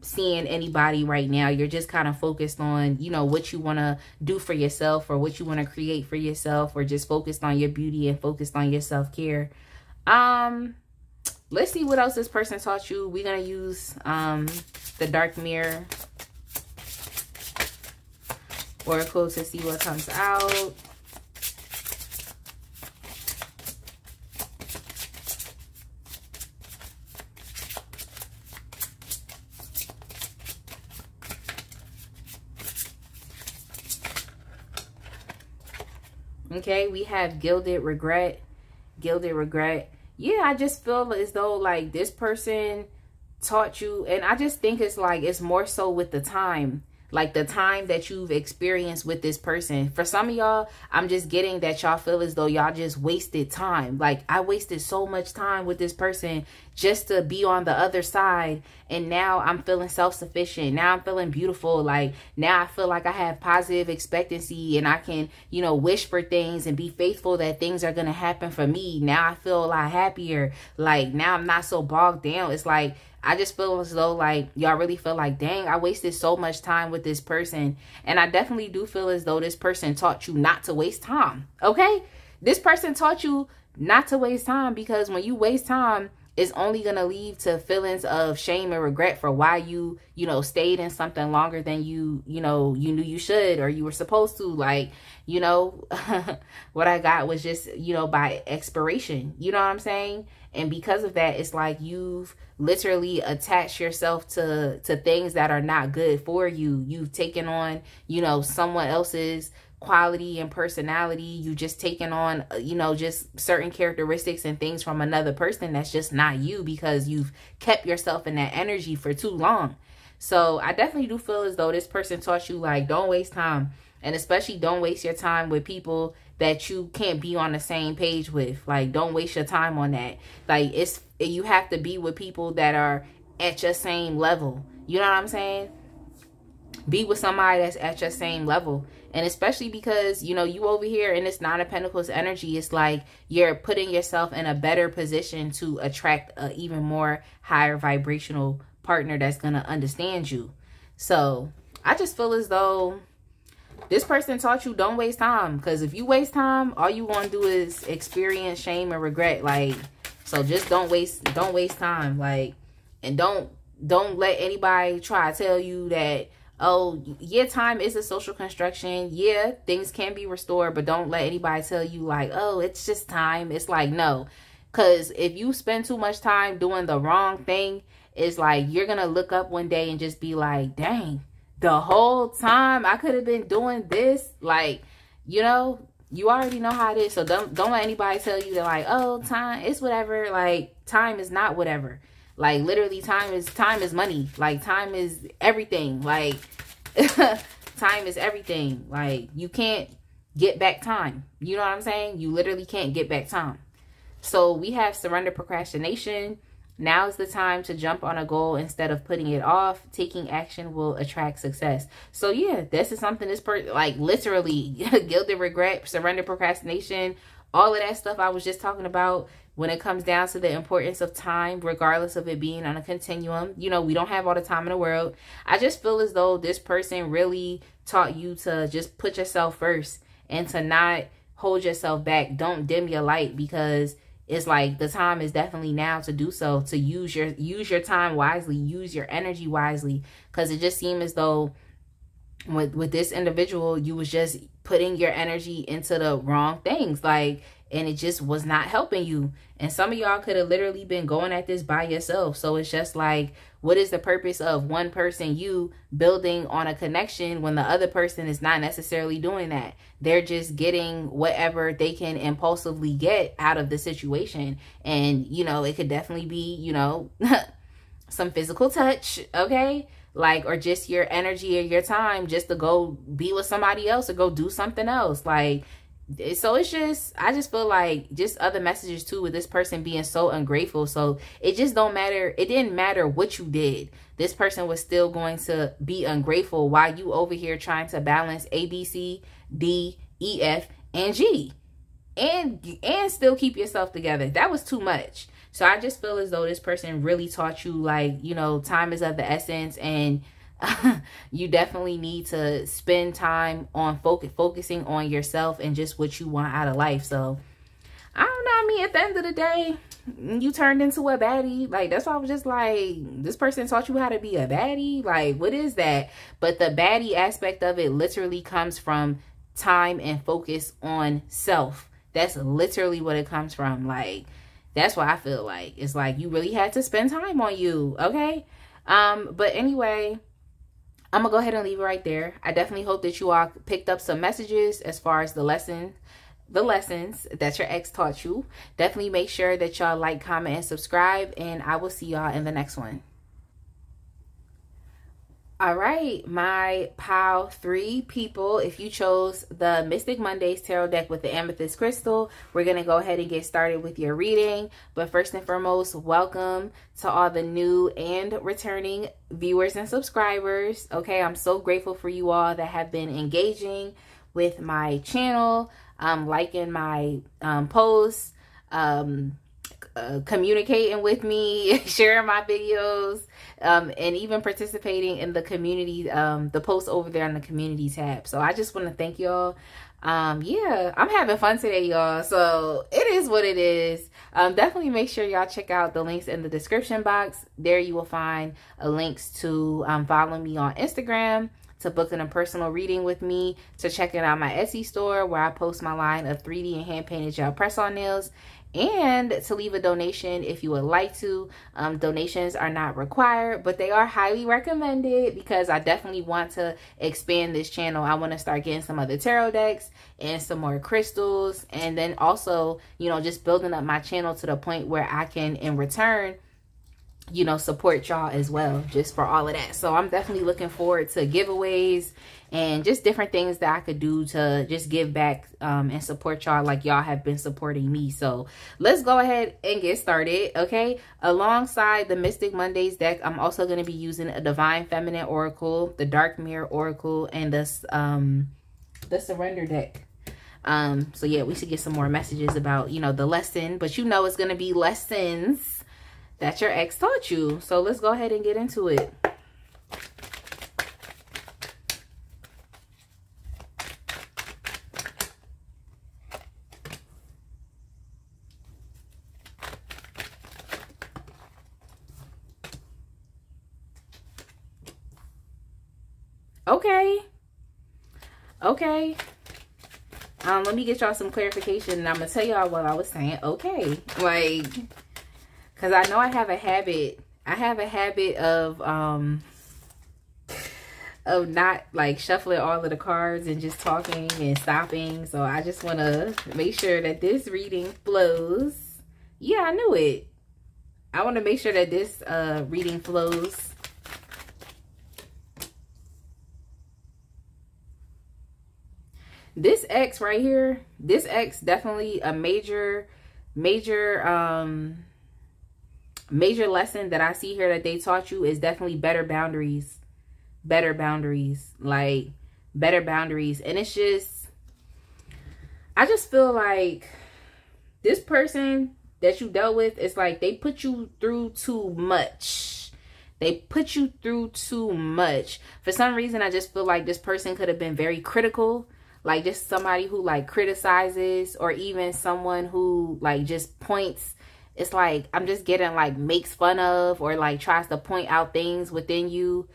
seeing anybody right now. You're just kind of focused on, you know, what you want to do for yourself, or what you want to create for yourself, or just focused on your beauty and focused on your self-care. Let's see what else this person taught you. We're going to use the Dark Mirror Oracle to see what comes out. Okay, we have Gilded Regret. Gilded Regret. Yeah, I just feel as though like this person taught you, and I just think it's like it's more so with the time, like the time that you've experienced with this person. For some of y'all, I'm just getting that y'all feel as though y'all just wasted time. Like I wasted so much time with this person just to be on the other side, and now I'm feeling self-sufficient. Now I'm feeling beautiful. Like now I feel like I have positive expectancy, and I can, you know, wish for things and be faithful that things are gonna happen for me. Now I feel a lot happier. Like now I'm not so bogged down. It's like I just feel as though like y'all really feel like, dang, I wasted so much time with this person. And I definitely do feel as though this person taught you not to waste time. Okay, this person taught you not to waste time, because when you waste time, it's only going to lead to feelings of shame and regret for why you know, stayed in something longer than you knew you should, or you were supposed to. Like, you know, what I got was just, you know, by expiration, you know what I'm saying? And because of that, it's like you've literally attached yourself to things that are not good for you. You've taken on, you know, someone else's quality and personality. You just taken on, you know, just certain characteristics and things from another person that's just not you, because you've kept yourself in that energy for too long. So I definitely do feel as though this person taught you, like, don't waste time. And especially don't waste your time with people that you can't be on the same page with. Like, don't waste your time on that. Like, you have to be with people that are at your same level. You know what I'm saying? Be with somebody that's at your same level. And especially because, you know, you over here in this Nine of Pentacles energy, it's like you're putting yourself in a better position to attract an even more higher vibrational partner that's going to understand you. So I just feel as though this person taught you don't waste time, because if you waste time, all you want to do is experience shame and regret. Like, so just don't waste time. Like, and don't let anybody try to tell you that, oh, yeah, time is a social construction. Yeah, things can be restored, but don't let anybody tell you like, oh, it's just time. It's like, no, because if you spend too much time doing the wrong thing, it's like you're going to look up one day and just be like, dang, the whole time I could have been doing this. Like, you know, you already know how it is. So don't let anybody tell you that like, oh, time, it's whatever. Like, time is not whatever. Like, literally, time is money. Like, time is everything. Like, time is everything. Like, you can't get back time. You know what I'm saying? You literally can't get back time. So we have surrender procrastination. Now is the time to jump on a goal instead of putting it off. Taking action will attract success. So yeah, this is something like literally guilt and regret, surrender procrastination, all of that stuff I was just talking about when it comes down to the importance of time, regardless of it being on a continuum. You know, we don't have all the time in the world. I just feel as though this person really taught you to just put yourself first and to not hold yourself back. Don't dim your light, because it's like the time is definitely now to do so, to use your time wisely, use your energy wisely, because it just seemed as though with this individual, you was just putting your energy into the wrong things, like, and it just was not helping you. And some of y'all could have literally been going at this by yourself. So it's just like, what is the purpose of one person, you, building on a connection when the other person is not necessarily doing that? They're just getting whatever they can impulsively get out of the situation. And, you know, it could definitely be, you know, some physical touch, okay? Like, or just your energy or your time just to go be with somebody else or go do something else. Like, so it's just, I just feel like just other messages too with this person being so ungrateful. So it just don't matter. It didn't matter what you did. This person was still going to be ungrateful while you over here trying to balance A, B, C, D, E, F, and G, and still keep yourself together. That was too much. So I just feel as though this person really taught you, like, you know, time is of the essence, and you definitely need to spend time on focusing on yourself and just what you want out of life. So I don't know. I mean, at the end of the day, you turned into a baddie. Like, that's why I was just like, this person taught you how to be a baddie. Like, what is that? But the baddie aspect of it literally comes from time and focus on self. That's literally what it comes from. Like, that's why I feel like it's like you really had to spend time on you. Okay. But anyway, I'm gonna go ahead and leave it right there. I definitely hope that you all picked up some messages as far as the lessons that your ex taught you. Definitely make sure that y'all like, comment, and subscribe, and I will see y'all in the next one. All right, my pile 3 people, if you chose the Mystic Mondays Tarot deck with the Amethyst Crystal, we're going to go ahead and get started with your reading. But first and foremost, welcome to all the new and returning viewers and subscribers. Okay, I'm so grateful for you all that have been engaging with my channel, liking my posts, communicating with me, sharing my videos, and even participating in the community, the posts over there on the community tab. So I just want to thank y'all. Yeah, I'm having fun today, y'all. So it is what it is. Definitely make sure y'all check out the links in the description box. There you will find links to follow me on Instagram, to booking a personal reading with me, to checking out my Etsy store where I post my line of 3D and hand-painted gel press-on nails, and to leave a donation if you would like to. Donations are not required, but they are highly recommended because I definitely want to expand this channel. I want to start getting some other tarot decks and some more crystals, and then also, you know, just building up my channel to the point where I can, in return, you know, support y'all as well, just for all of that. So I'm definitely looking forward to giveaways and just different things that I could do to just give back and support y'all like y'all have been supporting me. So let's go ahead and get started. Okay, alongside the Mystic Mondays deck, I'm also going to be using a Divine Feminine Oracle, the Dark Mirror Oracle, and the Surrender deck. So yeah, we should get some more messages about, you know, the lesson, but you know it's going to be lessons that your ex taught you. So let's go ahead and get into it. Okay. Let me get y'all some clarification, and I'm gonna tell y'all what I was saying. Okay, like, because I know I have a habit. I have a habit of not like shuffling all of the cards and just talking and stopping. So I just want to make sure that this reading flows. Yeah, I knew it. I want to make sure that this reading flows. This ex right here, this ex definitely a major lesson that I see here that they taught you is definitely better boundaries. Better boundaries. Like, better boundaries. And it's just, I just feel like this person that you dealt with, it's like they put you through too much. They put you through too much. For some reason, I just feel like this person could have been very critical. Like, just somebody who, like, criticizes, or even someone who, like, just points. It's like, I'm just getting, like, makes fun of, or, like, tries to point out things within you.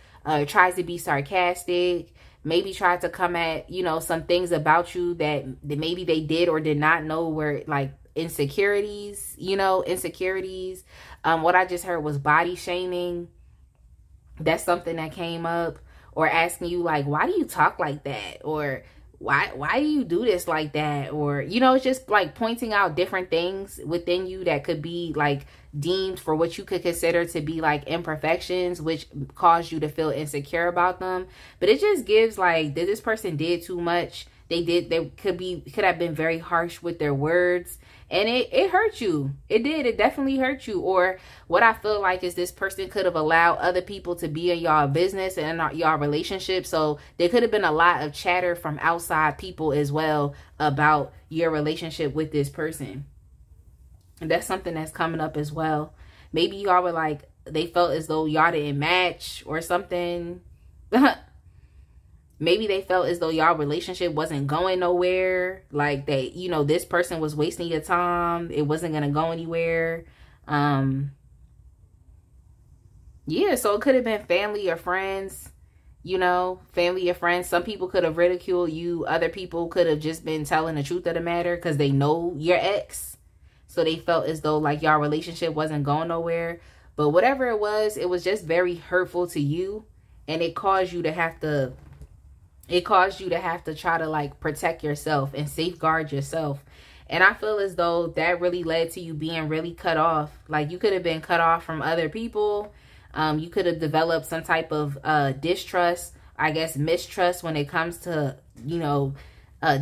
Tries to be sarcastic. Maybe tries to come at, you know, some things about you that maybe they did or did not know were, like, insecurities, you know, insecurities. What I just heard was body shaming. That's something that came up. Or asking you, like, why do you talk like that? Or why do you do this like that? Or, you know, it's just like pointing out different things within you that could be like deemed for what you could consider to be like imperfections, which cause you to feel insecure about them. But it just gives like that this person did too much. They could have been very harsh with their words, and it hurt you. It did. It definitely hurt you. Or what I feel like is this person could have allowed other people to be in y'all business and in y'all relationship. So there could have been a lot of chatter from outside people as well about your relationship with this person. And that's something that's coming up as well. Maybe y'all were like, they felt as though y'all didn't match or something. Maybe they felt as though y'all relationship wasn't going nowhere. Like that, you know, this person was wasting your time. It wasn't going to go anywhere. Yeah, so it could have been family or friends, you know, family or friends. Some people could have ridiculed you. Other people could have just been telling the truth of the matter because they know your ex. So they felt as though like y'all relationship wasn't going nowhere. But whatever it was just very hurtful to you. And it caused you to have to try to like protect yourself and safeguard yourself. And I feel as though that really led to you being really cut off. Like you could have been cut off from other people. You could have developed some type of distrust, I guess mistrust when it comes to, you know,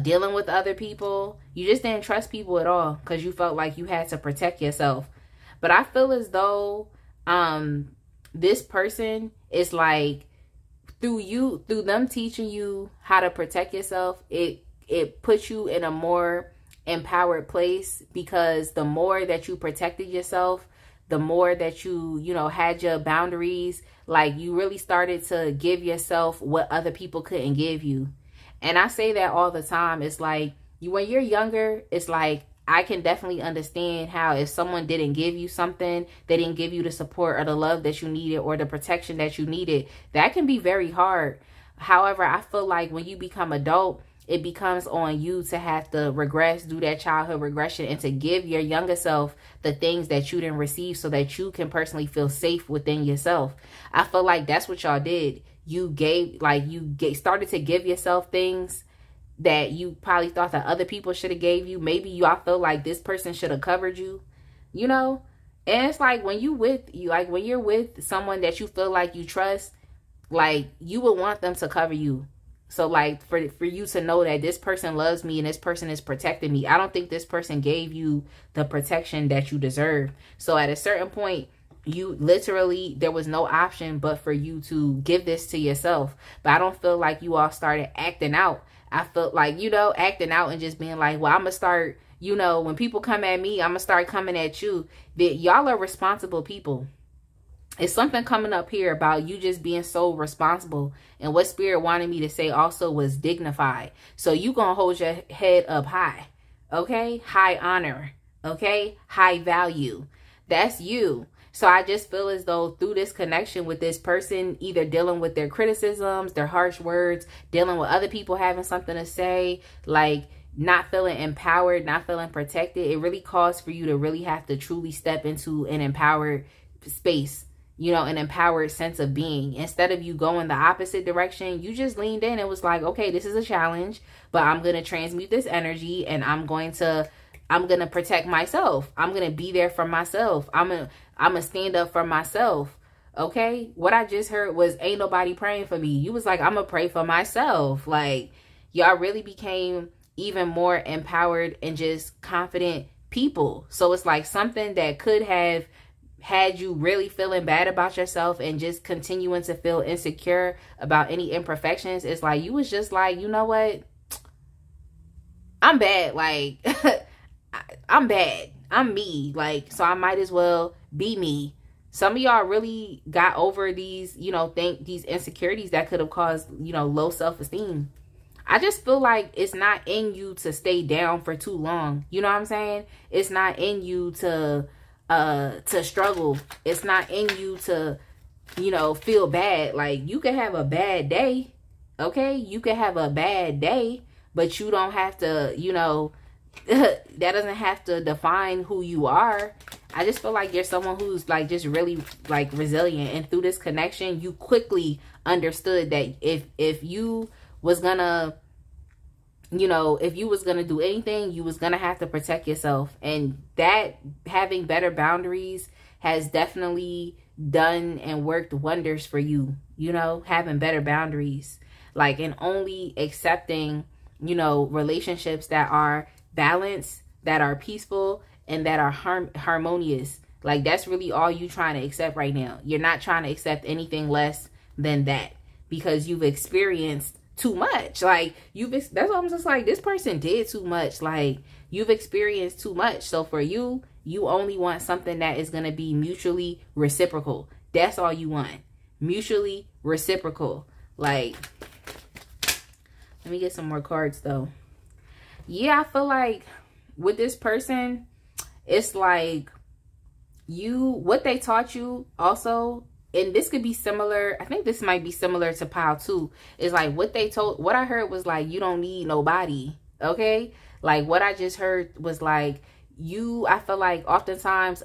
dealing with other people. You just didn't trust people at all because you felt like you had to protect yourself. But I feel as though this person is like, through them teaching you how to protect yourself, it puts you in a more empowered place, because the more that you protected yourself, the more that you know, had your boundaries, like you really started to give yourself what other people couldn't give you. And I say that all the time. It's like when you're younger, it's like, I can definitely understand how if someone didn't give you something, they didn't give you the support or the love that you needed or the protection that you needed, that can be very hard. However, I feel like when you become adult, it becomes on you to have to regress, do that childhood regression, and to give your younger self the things that you didn't receive so that you can personally feel safe within yourself. I feel like that's what y'all did. You started to give yourself things that you probably thought that other people should have gave you. Maybe y'all feel like this person should have covered you, you know? And it's like when you're with someone that you feel like you trust, like you would want them to cover you. So like for you to know that this person loves me and this person is protecting me, I don't think this person gave you the protection that you deserve. So at a certain point, you literally, there was no option but for you to give this to yourself. But I don't feel like you all started acting out. I felt like, you know, acting out and just being like, well, I'm going to start, you know, when people come at me, I'm going to start coming at you. That y'all are responsible people. It's something coming up here about you just being so responsible. And what Spirit wanted me to say also was dignified. So you going to hold your head up high. Okay? High honor. Okay? High value. That's you. So I just feel as though through this connection with this person, either dealing with their criticisms, their harsh words, dealing with other people having something to say, like not feeling empowered, not feeling protected, it really caused for you to really have to truly step into an empowered space, you know, an empowered sense of being. Instead of you going the opposite direction, you just leaned in and was like, okay, this is a challenge, but I'm going to transmute this energy and I'm going to I'm going to protect myself. I'm going to be there for myself. I'm going to stand up for myself. Okay. What I just heard was ain't nobody praying for me. You was like, I'm going to pray for myself. Like, y'all really became even more empowered and just confident people. So it's like something that could have had you really feeling bad about yourself and just continuing to feel insecure about any imperfections. It's like, you was just like, you know what? I'm bad. Like, I'm bad. I'm me. Like, so I might as well be me. Some of y'all really got over these, you know, these insecurities that could have caused, you know, low self-esteem. I just feel like it's not in you to stay down for too long. You know what I'm saying? It's not in you to struggle. It's not in you to, you know, feel bad. Like, you can have a bad day. Okay? You can have a bad day, but you don't have to, you know, that doesn't have to define who you are. I just feel like you're someone who's like just really like resilient, and through this connection you quickly understood that if you was gonna, you know, if you was gonna do anything, you was gonna have to protect yourself. And that having better boundaries has definitely done and worked wonders for you, you know, having better boundaries, like, and only accepting, you know, relationships that are balanced, that are peaceful, and that are harmonious. Like, that's really all you trying to accept right now. You're not trying to accept anything less than that, because you've experienced too much. Like, that's why I'm just like, this person did too much. Like, you've experienced too much. So for you, you only want something that is going to be mutually reciprocal. That's all you want. Mutually reciprocal. Like, let me get some more cards though. Yeah, I feel like with this person, it's like what they taught you also, and this could be similar. I think this might be similar to Pile 2. Is like what I heard was like, you don't need nobody. Okay? Like, what I just heard was like, I feel like oftentimes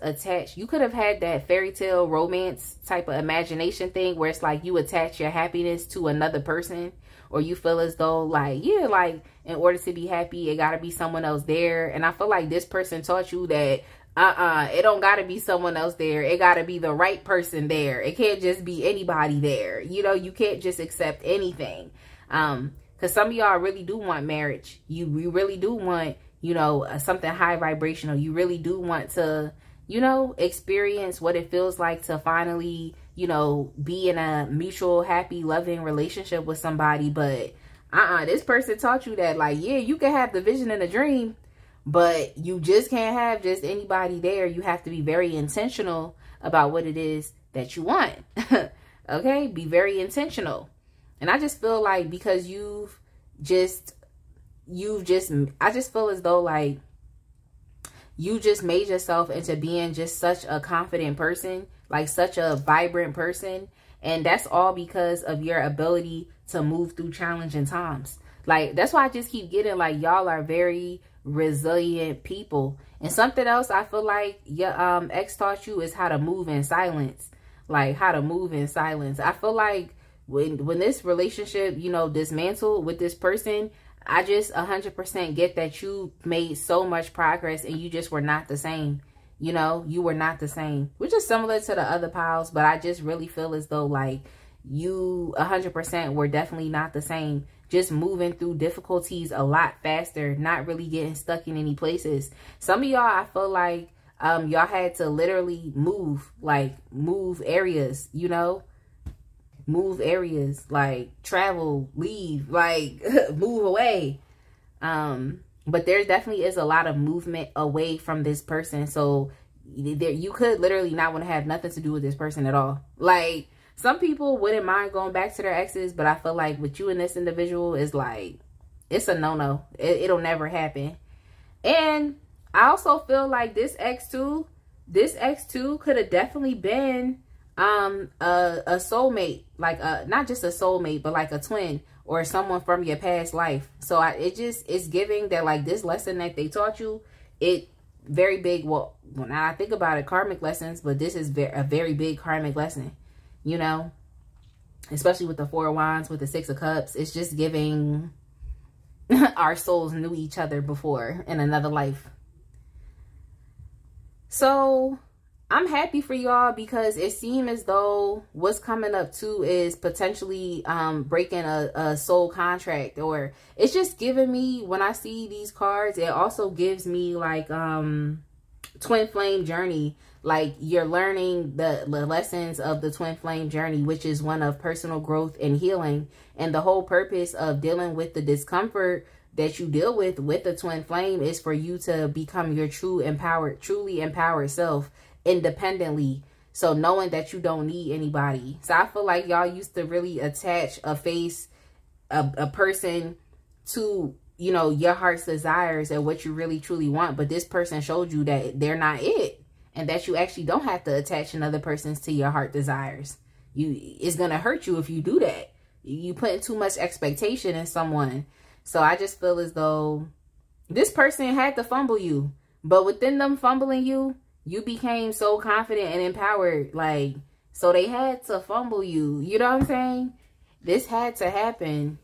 you could have had that fairy tale romance type of imagination thing where it's like you attach your happiness to another person, or you feel as though like, yeah, like in order to be happy, it got to be someone else there. And I feel like this person taught you that it don't got to be someone else there. It got to be the right person there. It can't just be anybody there. You know, you can't just accept anything. Because some of y'all really do want marriage. You really do want, you know, something high vibrational. You really do want to, you know, experience what it feels like to finally, you know, be in a mutual, happy, loving relationship with somebody. But this person taught you that, like, yeah, you can have the vision and the dream, but you just can't have just anybody there. You have to be very intentional about what it is that you want. Okay? Be very intentional. And I just feel like because I just feel as though like you just made yourself into being just such a confident person, like such a vibrant person. And that's all because of your ability to move through challenging times. Like, that's why I just keep getting like, y'all are very resilient people. And something else I feel like your ex taught you is how to move in silence. Like, how to move in silence. I feel like when this relationship, you know, dismantled with this person, I just 100% get that you made so much progress and you just were not the same. You know, you were not the same, which is similar to the other piles. But I just really feel as though like you 100% were definitely not the same. Just moving through difficulties a lot faster, not really getting stuck in any places. Some of y'all, I feel like y'all had to literally move areas, you know, move areas, like travel, leave, like move away. But there definitely is a lot of movement away from this person. So you could literally not want to have nothing to do with this person at all. Like, some people wouldn't mind going back to their exes, but I feel like with you and this individual is like, it's a no-no. It'll never happen. And I also feel like this ex too could have definitely been a soulmate, like not just a soulmate, but like a twin or someone from your past life. So it's giving that like this lesson that they taught you, it very big. Well, when I think about it, karmic lessons, but this is a very big karmic lesson, you know, especially with the Four of Wands, with the Six of Cups. It's just giving our souls knew each other before in another life. So I'm happy for y'all because it seems as though what's coming up too is potentially breaking a soul contract, or it's just giving me, when I see these cards, it also gives me like twin flame journey. Like you're learning the lessons of the twin flame journey, which is one of personal growth and healing. And the whole purpose of dealing with the discomfort that you deal with the twin flame is for you to become your truly empowered self independently. So knowing that you don't need anybody. So I feel like y'all used to really attach a person to, you know, your heart's desires and what you really truly want. But this person showed you that they're not it, and that you actually don't have to attach another person's to your heart desires. It's going to hurt you if you do that. You putting too much expectation in someone. So I just feel as though this person had to fumble you, but within them fumbling you, you became so confident and empowered. Like, so they had to fumble you. You know what I'm saying? This had to happen.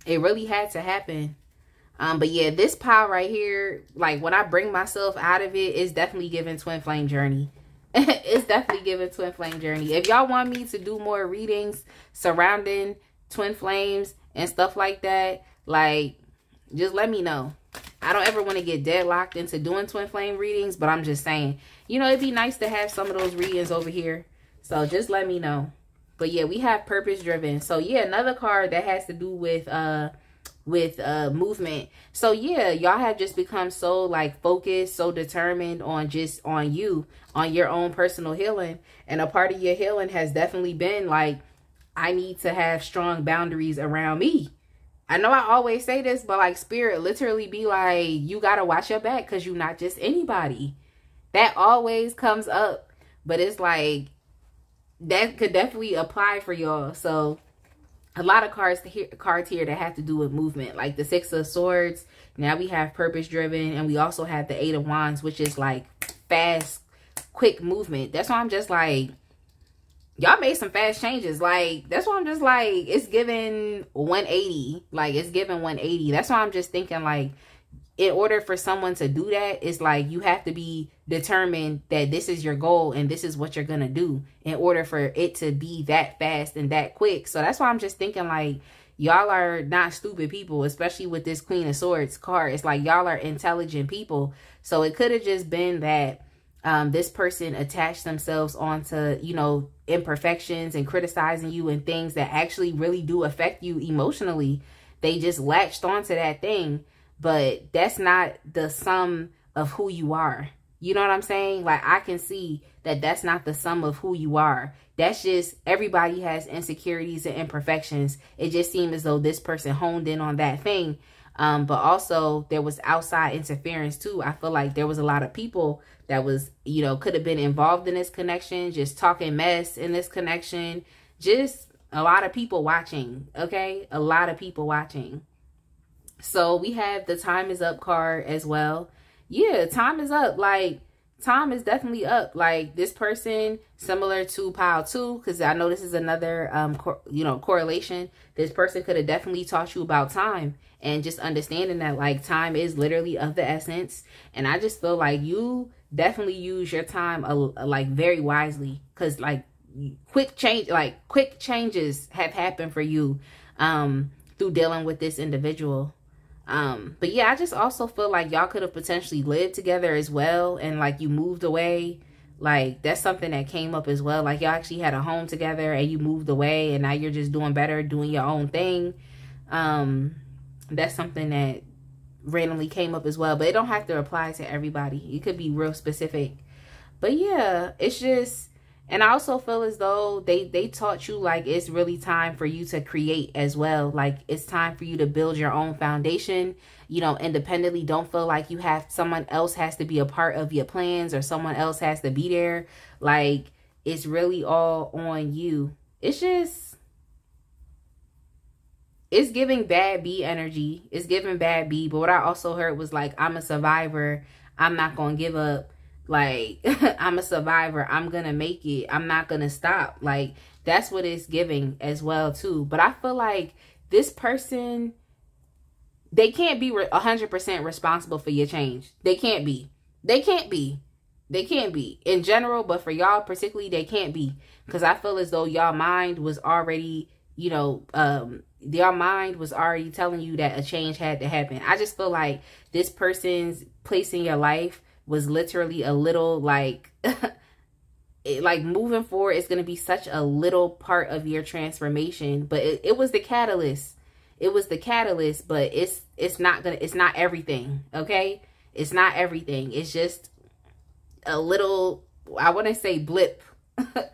It really had to happen. But yeah, this pile right here, like when I bring myself out of it, it's definitely giving twin flame journey. It's definitely giving twin flame journey. If y'all want me to do more readings surrounding twin flames and stuff like that, like, just let me know. I don't ever want to get deadlocked into doing twin flame readings, but I'm just saying, you know, it'd be nice to have some of those readings over here. So just let me know. But yeah, we have purpose driven. So yeah, another card that has to do with movement. So yeah, y'all have just become so like focused, so determined on just on you, on your own personal healing. And a part of your healing has definitely been like, I need to have strong boundaries around me. I know I always say this, but like spirit literally be like, you got to watch your back because you're not just anybody. That always comes up, but it's like, that could definitely apply for y'all. So a lot of cards here that have to do with movement, like the Six of Swords. Now we have purpose driven, and we also have the Eight of Wands, which is like fast, quick movement. That's why I'm just like, y'all made some fast changes. Like, that's why I'm just like, it's given 180. Like, it's given 180. That's why I'm just thinking like, in order for someone to do that, it's like you have to be determined that this is your goal and this is what you're gonna do in order for it to be that fast and that quick. So that's why I'm just thinking like, y'all are not stupid people, especially with this Queen of Swords card. It's like y'all are intelligent people. So it could have just been that this person attached themselves onto, you know, imperfections and criticizing you and things that actually really do affect you emotionally. They just latched onto that thing. But that's not the sum of who you are. You know what I'm saying? Like, I can see that that's not the sum of who you are. That's just, everybody has insecurities and imperfections. It just seemed as though this person honed in on that thing. But also there was outside interference too. I feel like there was a lot of people that was, you know, could have been involved in this connection, just talking mess in this connection. Just a lot of people watching, okay? A lot of people watching. So we have the time is up card as well. Yeah, time is up. Like, time is definitely up. Like, this person, similar to pile 2, because I know this is another, correlation. This person could have definitely taught you about time and just understanding that, like, time is literally of the essence. And I just feel like you definitely use your time, like, very wisely, because, like, quick changes have happened for you through dealing with this individual. But yeah, I just also feel like y'all could have potentially lived together as well, and like you moved away. Like, that's something that came up as well. Like, y'all actually had a home together and you moved away, and now you're just doing better, doing your own thing. That's something that randomly came up as well, but it don't have to apply to everybody. It could be real specific. But yeah, it's just, and I also feel as though they taught you, like, it's really time for you to create as well. Like, it's time for you to build your own foundation, you know, independently. Don't feel like you have, someone else has to be a part of your plans or someone else has to be there. Like, it's really all on you. It's just, it's giving bad B energy. It's giving bad B. But what I also heard was like, I'm a survivor. I'm not going to give up. Like, I'm a survivor. I'm going to make it. I'm not going to stop. Like, that's what it's giving as well, too. But I feel like this person, they can't be 100% responsible for your change. They can't be. They can't be. They can't be in general, but for y'all particularly, they can't be, because I feel as though y'all mind was already, you know, your mind was already telling you that a change had to happen. I just feel like this person's place in your life was literally a little like, like moving forward is going to be such a little part of your transformation, but it was the catalyst. It was the catalyst, but it's not everything. Okay. It's not everything. It's just a little, I want to say blip, a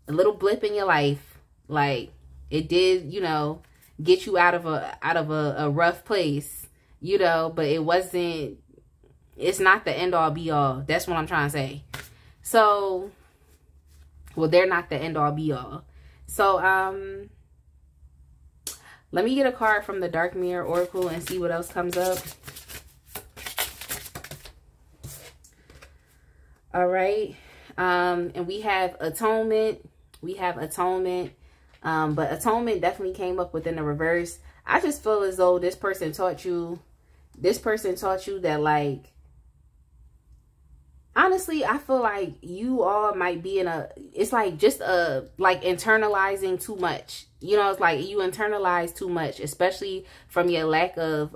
little blip in your life. Like it did, you know, get you out of a rough place, you know, but it's not the end all be all. That's what I'm trying to say. So, well, they're not the end all be all. So, let me get a card from the Dark Mirror Oracle and see what else comes up. All right. And we have atonement. We have atonement. But atonement definitely came up within the reverse. I just feel as though this person taught you that, like, honestly, I feel like you all might be in it's like just like internalizing too much. You know, it's like you internalize too much, especially from your lack of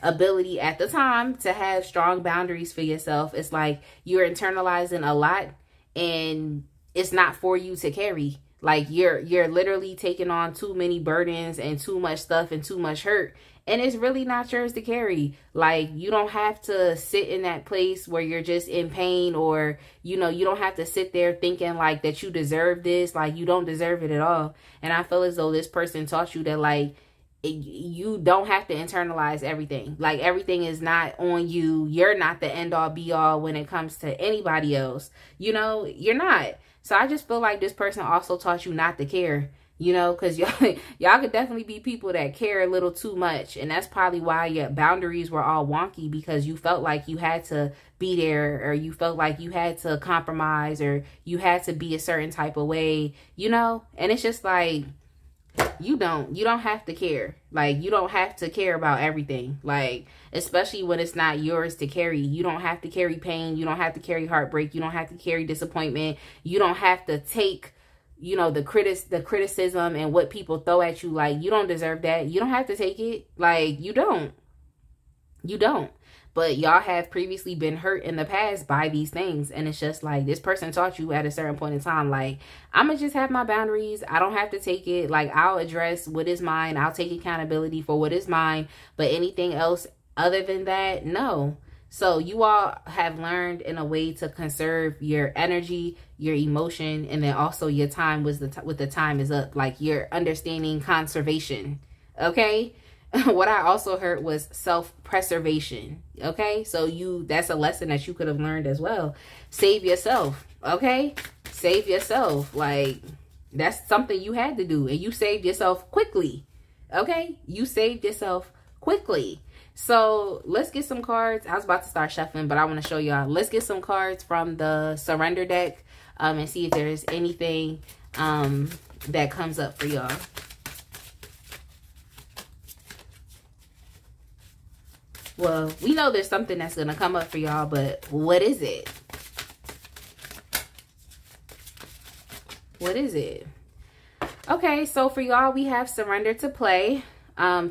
ability at the time to have strong boundaries for yourself. It's like you're internalizing a lot and it's not for you to carry. Like you're literally taking on too many burdens and too much stuff and too much hurt. And it's really not yours to carry. Like, you don't have to sit in that place where you're just in pain, or, you know, you don't have to sit there thinking like that you deserve this. Like, you don't deserve it at all. And I feel as though this person taught you that, like, you don't have to internalize everything. Like, everything is not on you. You're not the end all be all when it comes to anybody else. You know, you're not. So I just feel like this person also taught you not to care. You know, because y'all could definitely be people that care a little too much. And that's probably why your boundaries were all wonky, because you felt like you had to be there, or you felt like you had to compromise, or you had to be a certain type of way, you know. And it's just like, you don't have to care. Like, you don't have to care about everything. Like, especially when it's not yours to carry. You don't have to carry pain. You don't have to carry heartbreak. You don't have to carry disappointment. You don't have to take, you know, the criticism and what people throw at you. Like, you don't deserve that. You don't have to take it. Like, you don't. But y'all have previously been hurt in the past by these things. And it's just like, this person taught you at a certain point in time, like, I'm going to just have my boundaries. I don't have to take it. Like, I'll address what is mine. I'll take accountability for what is mine. But anything else other than that, no. So you all have learned in a way to conserve your energy, your emotion, and then also your time with the time is up. Like, you're understanding conservation. Okay. What I also heard was self-preservation. Okay. So that's a lesson that you could have learned as well. Save yourself. Okay. Save yourself. Like, that's something you had to do, and you saved yourself quickly. Okay. You saved yourself quickly. So let's get some cards. I was about to start shuffling, but I want to show y'all. Let's get some cards from the surrender deck and see if there's anything that comes up for y'all. Well, we know there's something that's going to come up for y'all, but what is it? What is it? Okay, so for y'all, we have surrender to play.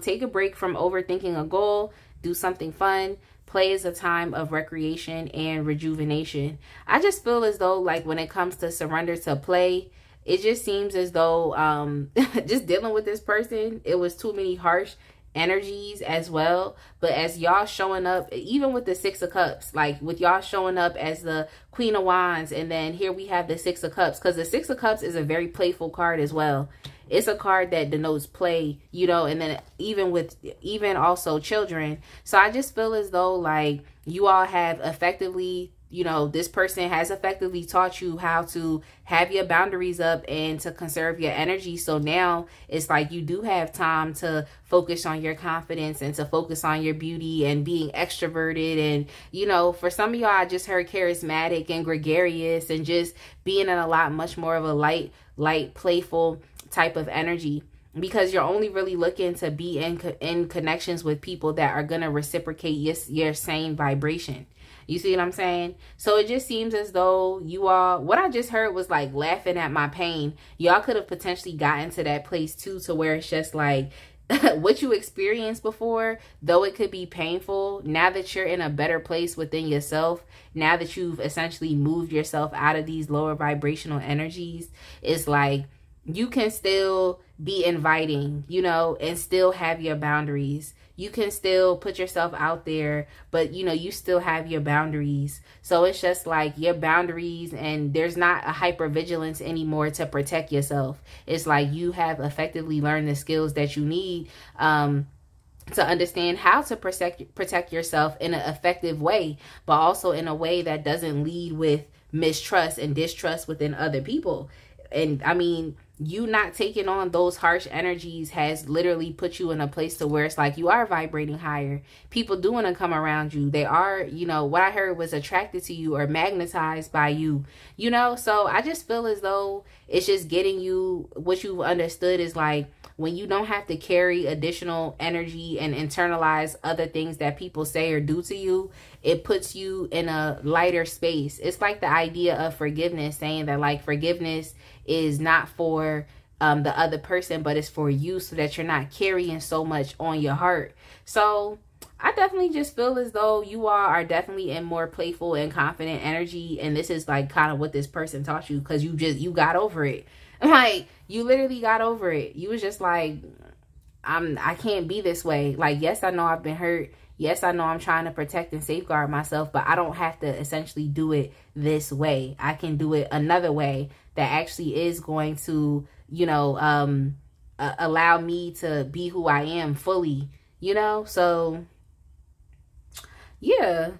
Take a break from overthinking a goal. Do something fun. Play is a time of recreation and rejuvenation. I just feel as though, like, when it comes to surrender to play, it just seems as though just dealing with this person, it was too many harsh energies as well. But as y'all showing up, even with the Six of Cups, like with y'all showing up as the Queen of Wands, and then here we have the Six of Cups, because the Six of Cups is a very playful card as well. It's a card that denotes play, you know, and then even also children. So I just feel as though, like, you all have effectively, you know, this person has effectively taught you how to have your boundaries up and to conserve your energy. So now it's like you do have time to focus on your confidence and to focus on your beauty and being extroverted. And, you know, for some of y'all, I just heard charismatic and gregarious and just being in a lot much more of a light, playful type of energy. because you're only really looking to be in connections with people that are going to reciprocate your same vibration. You see what I'm saying? So it just seems as though you all, what I just heard was like laughing at my pain. Y'all could have potentially gotten to that place too, to where it's just like what you experienced before, though it could be painful, now that you're in a better place within yourself, now that you've essentially moved yourself out of these lower vibrational energies, it's like you can still be inviting, you know, and still have your boundaries. You can still put yourself out there, but, you know, you still have your boundaries. So it's just like your boundaries, and there's not a hypervigilance anymore to protect yourself. It's like you have effectively learned the skills that you need to understand how to protect yourself in an effective way, but also in a way that doesn't lead with mistrust and distrust within other people. And I mean, you not taking on those harsh energies has literally put you in a place to where it's like you are vibrating higher. People do want to come around you. They are, you know, what I heard was attracted to you or magnetized by you, you know. So I just feel as though it's just getting you, what you've understood is like, when you don't have to carry additional energy and internalize other things that people say or do to you, it puts you in a lighter space. It's like the idea of forgiveness, saying that like forgiveness is not for the other person, but it's for you, so that you're not carrying so much on your heart. So I definitely just feel as though you all are definitely in more playful and confident energy. And this is like kind of what this person taught you, because you got over it. Like, you literally got over it. You was just like, I can't be this way. Like, yes, I know I've been hurt. Yes, I know I'm trying to protect and safeguard myself, but I don't have to essentially do it this way. I can do it another way that actually is going to, you know, allow me to be who I am fully, you know? So, yeah.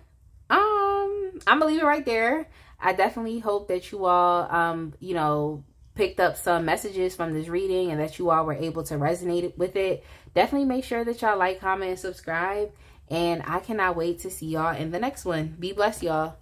I'm gonna leave it right there. I definitely hope that you all, you know, picked up some messages from this reading and that you all were able to resonate with it. Definitely make sure that y'all like, comment, and subscribe. And I cannot wait to see y'all in the next one. Be blessed, y'all.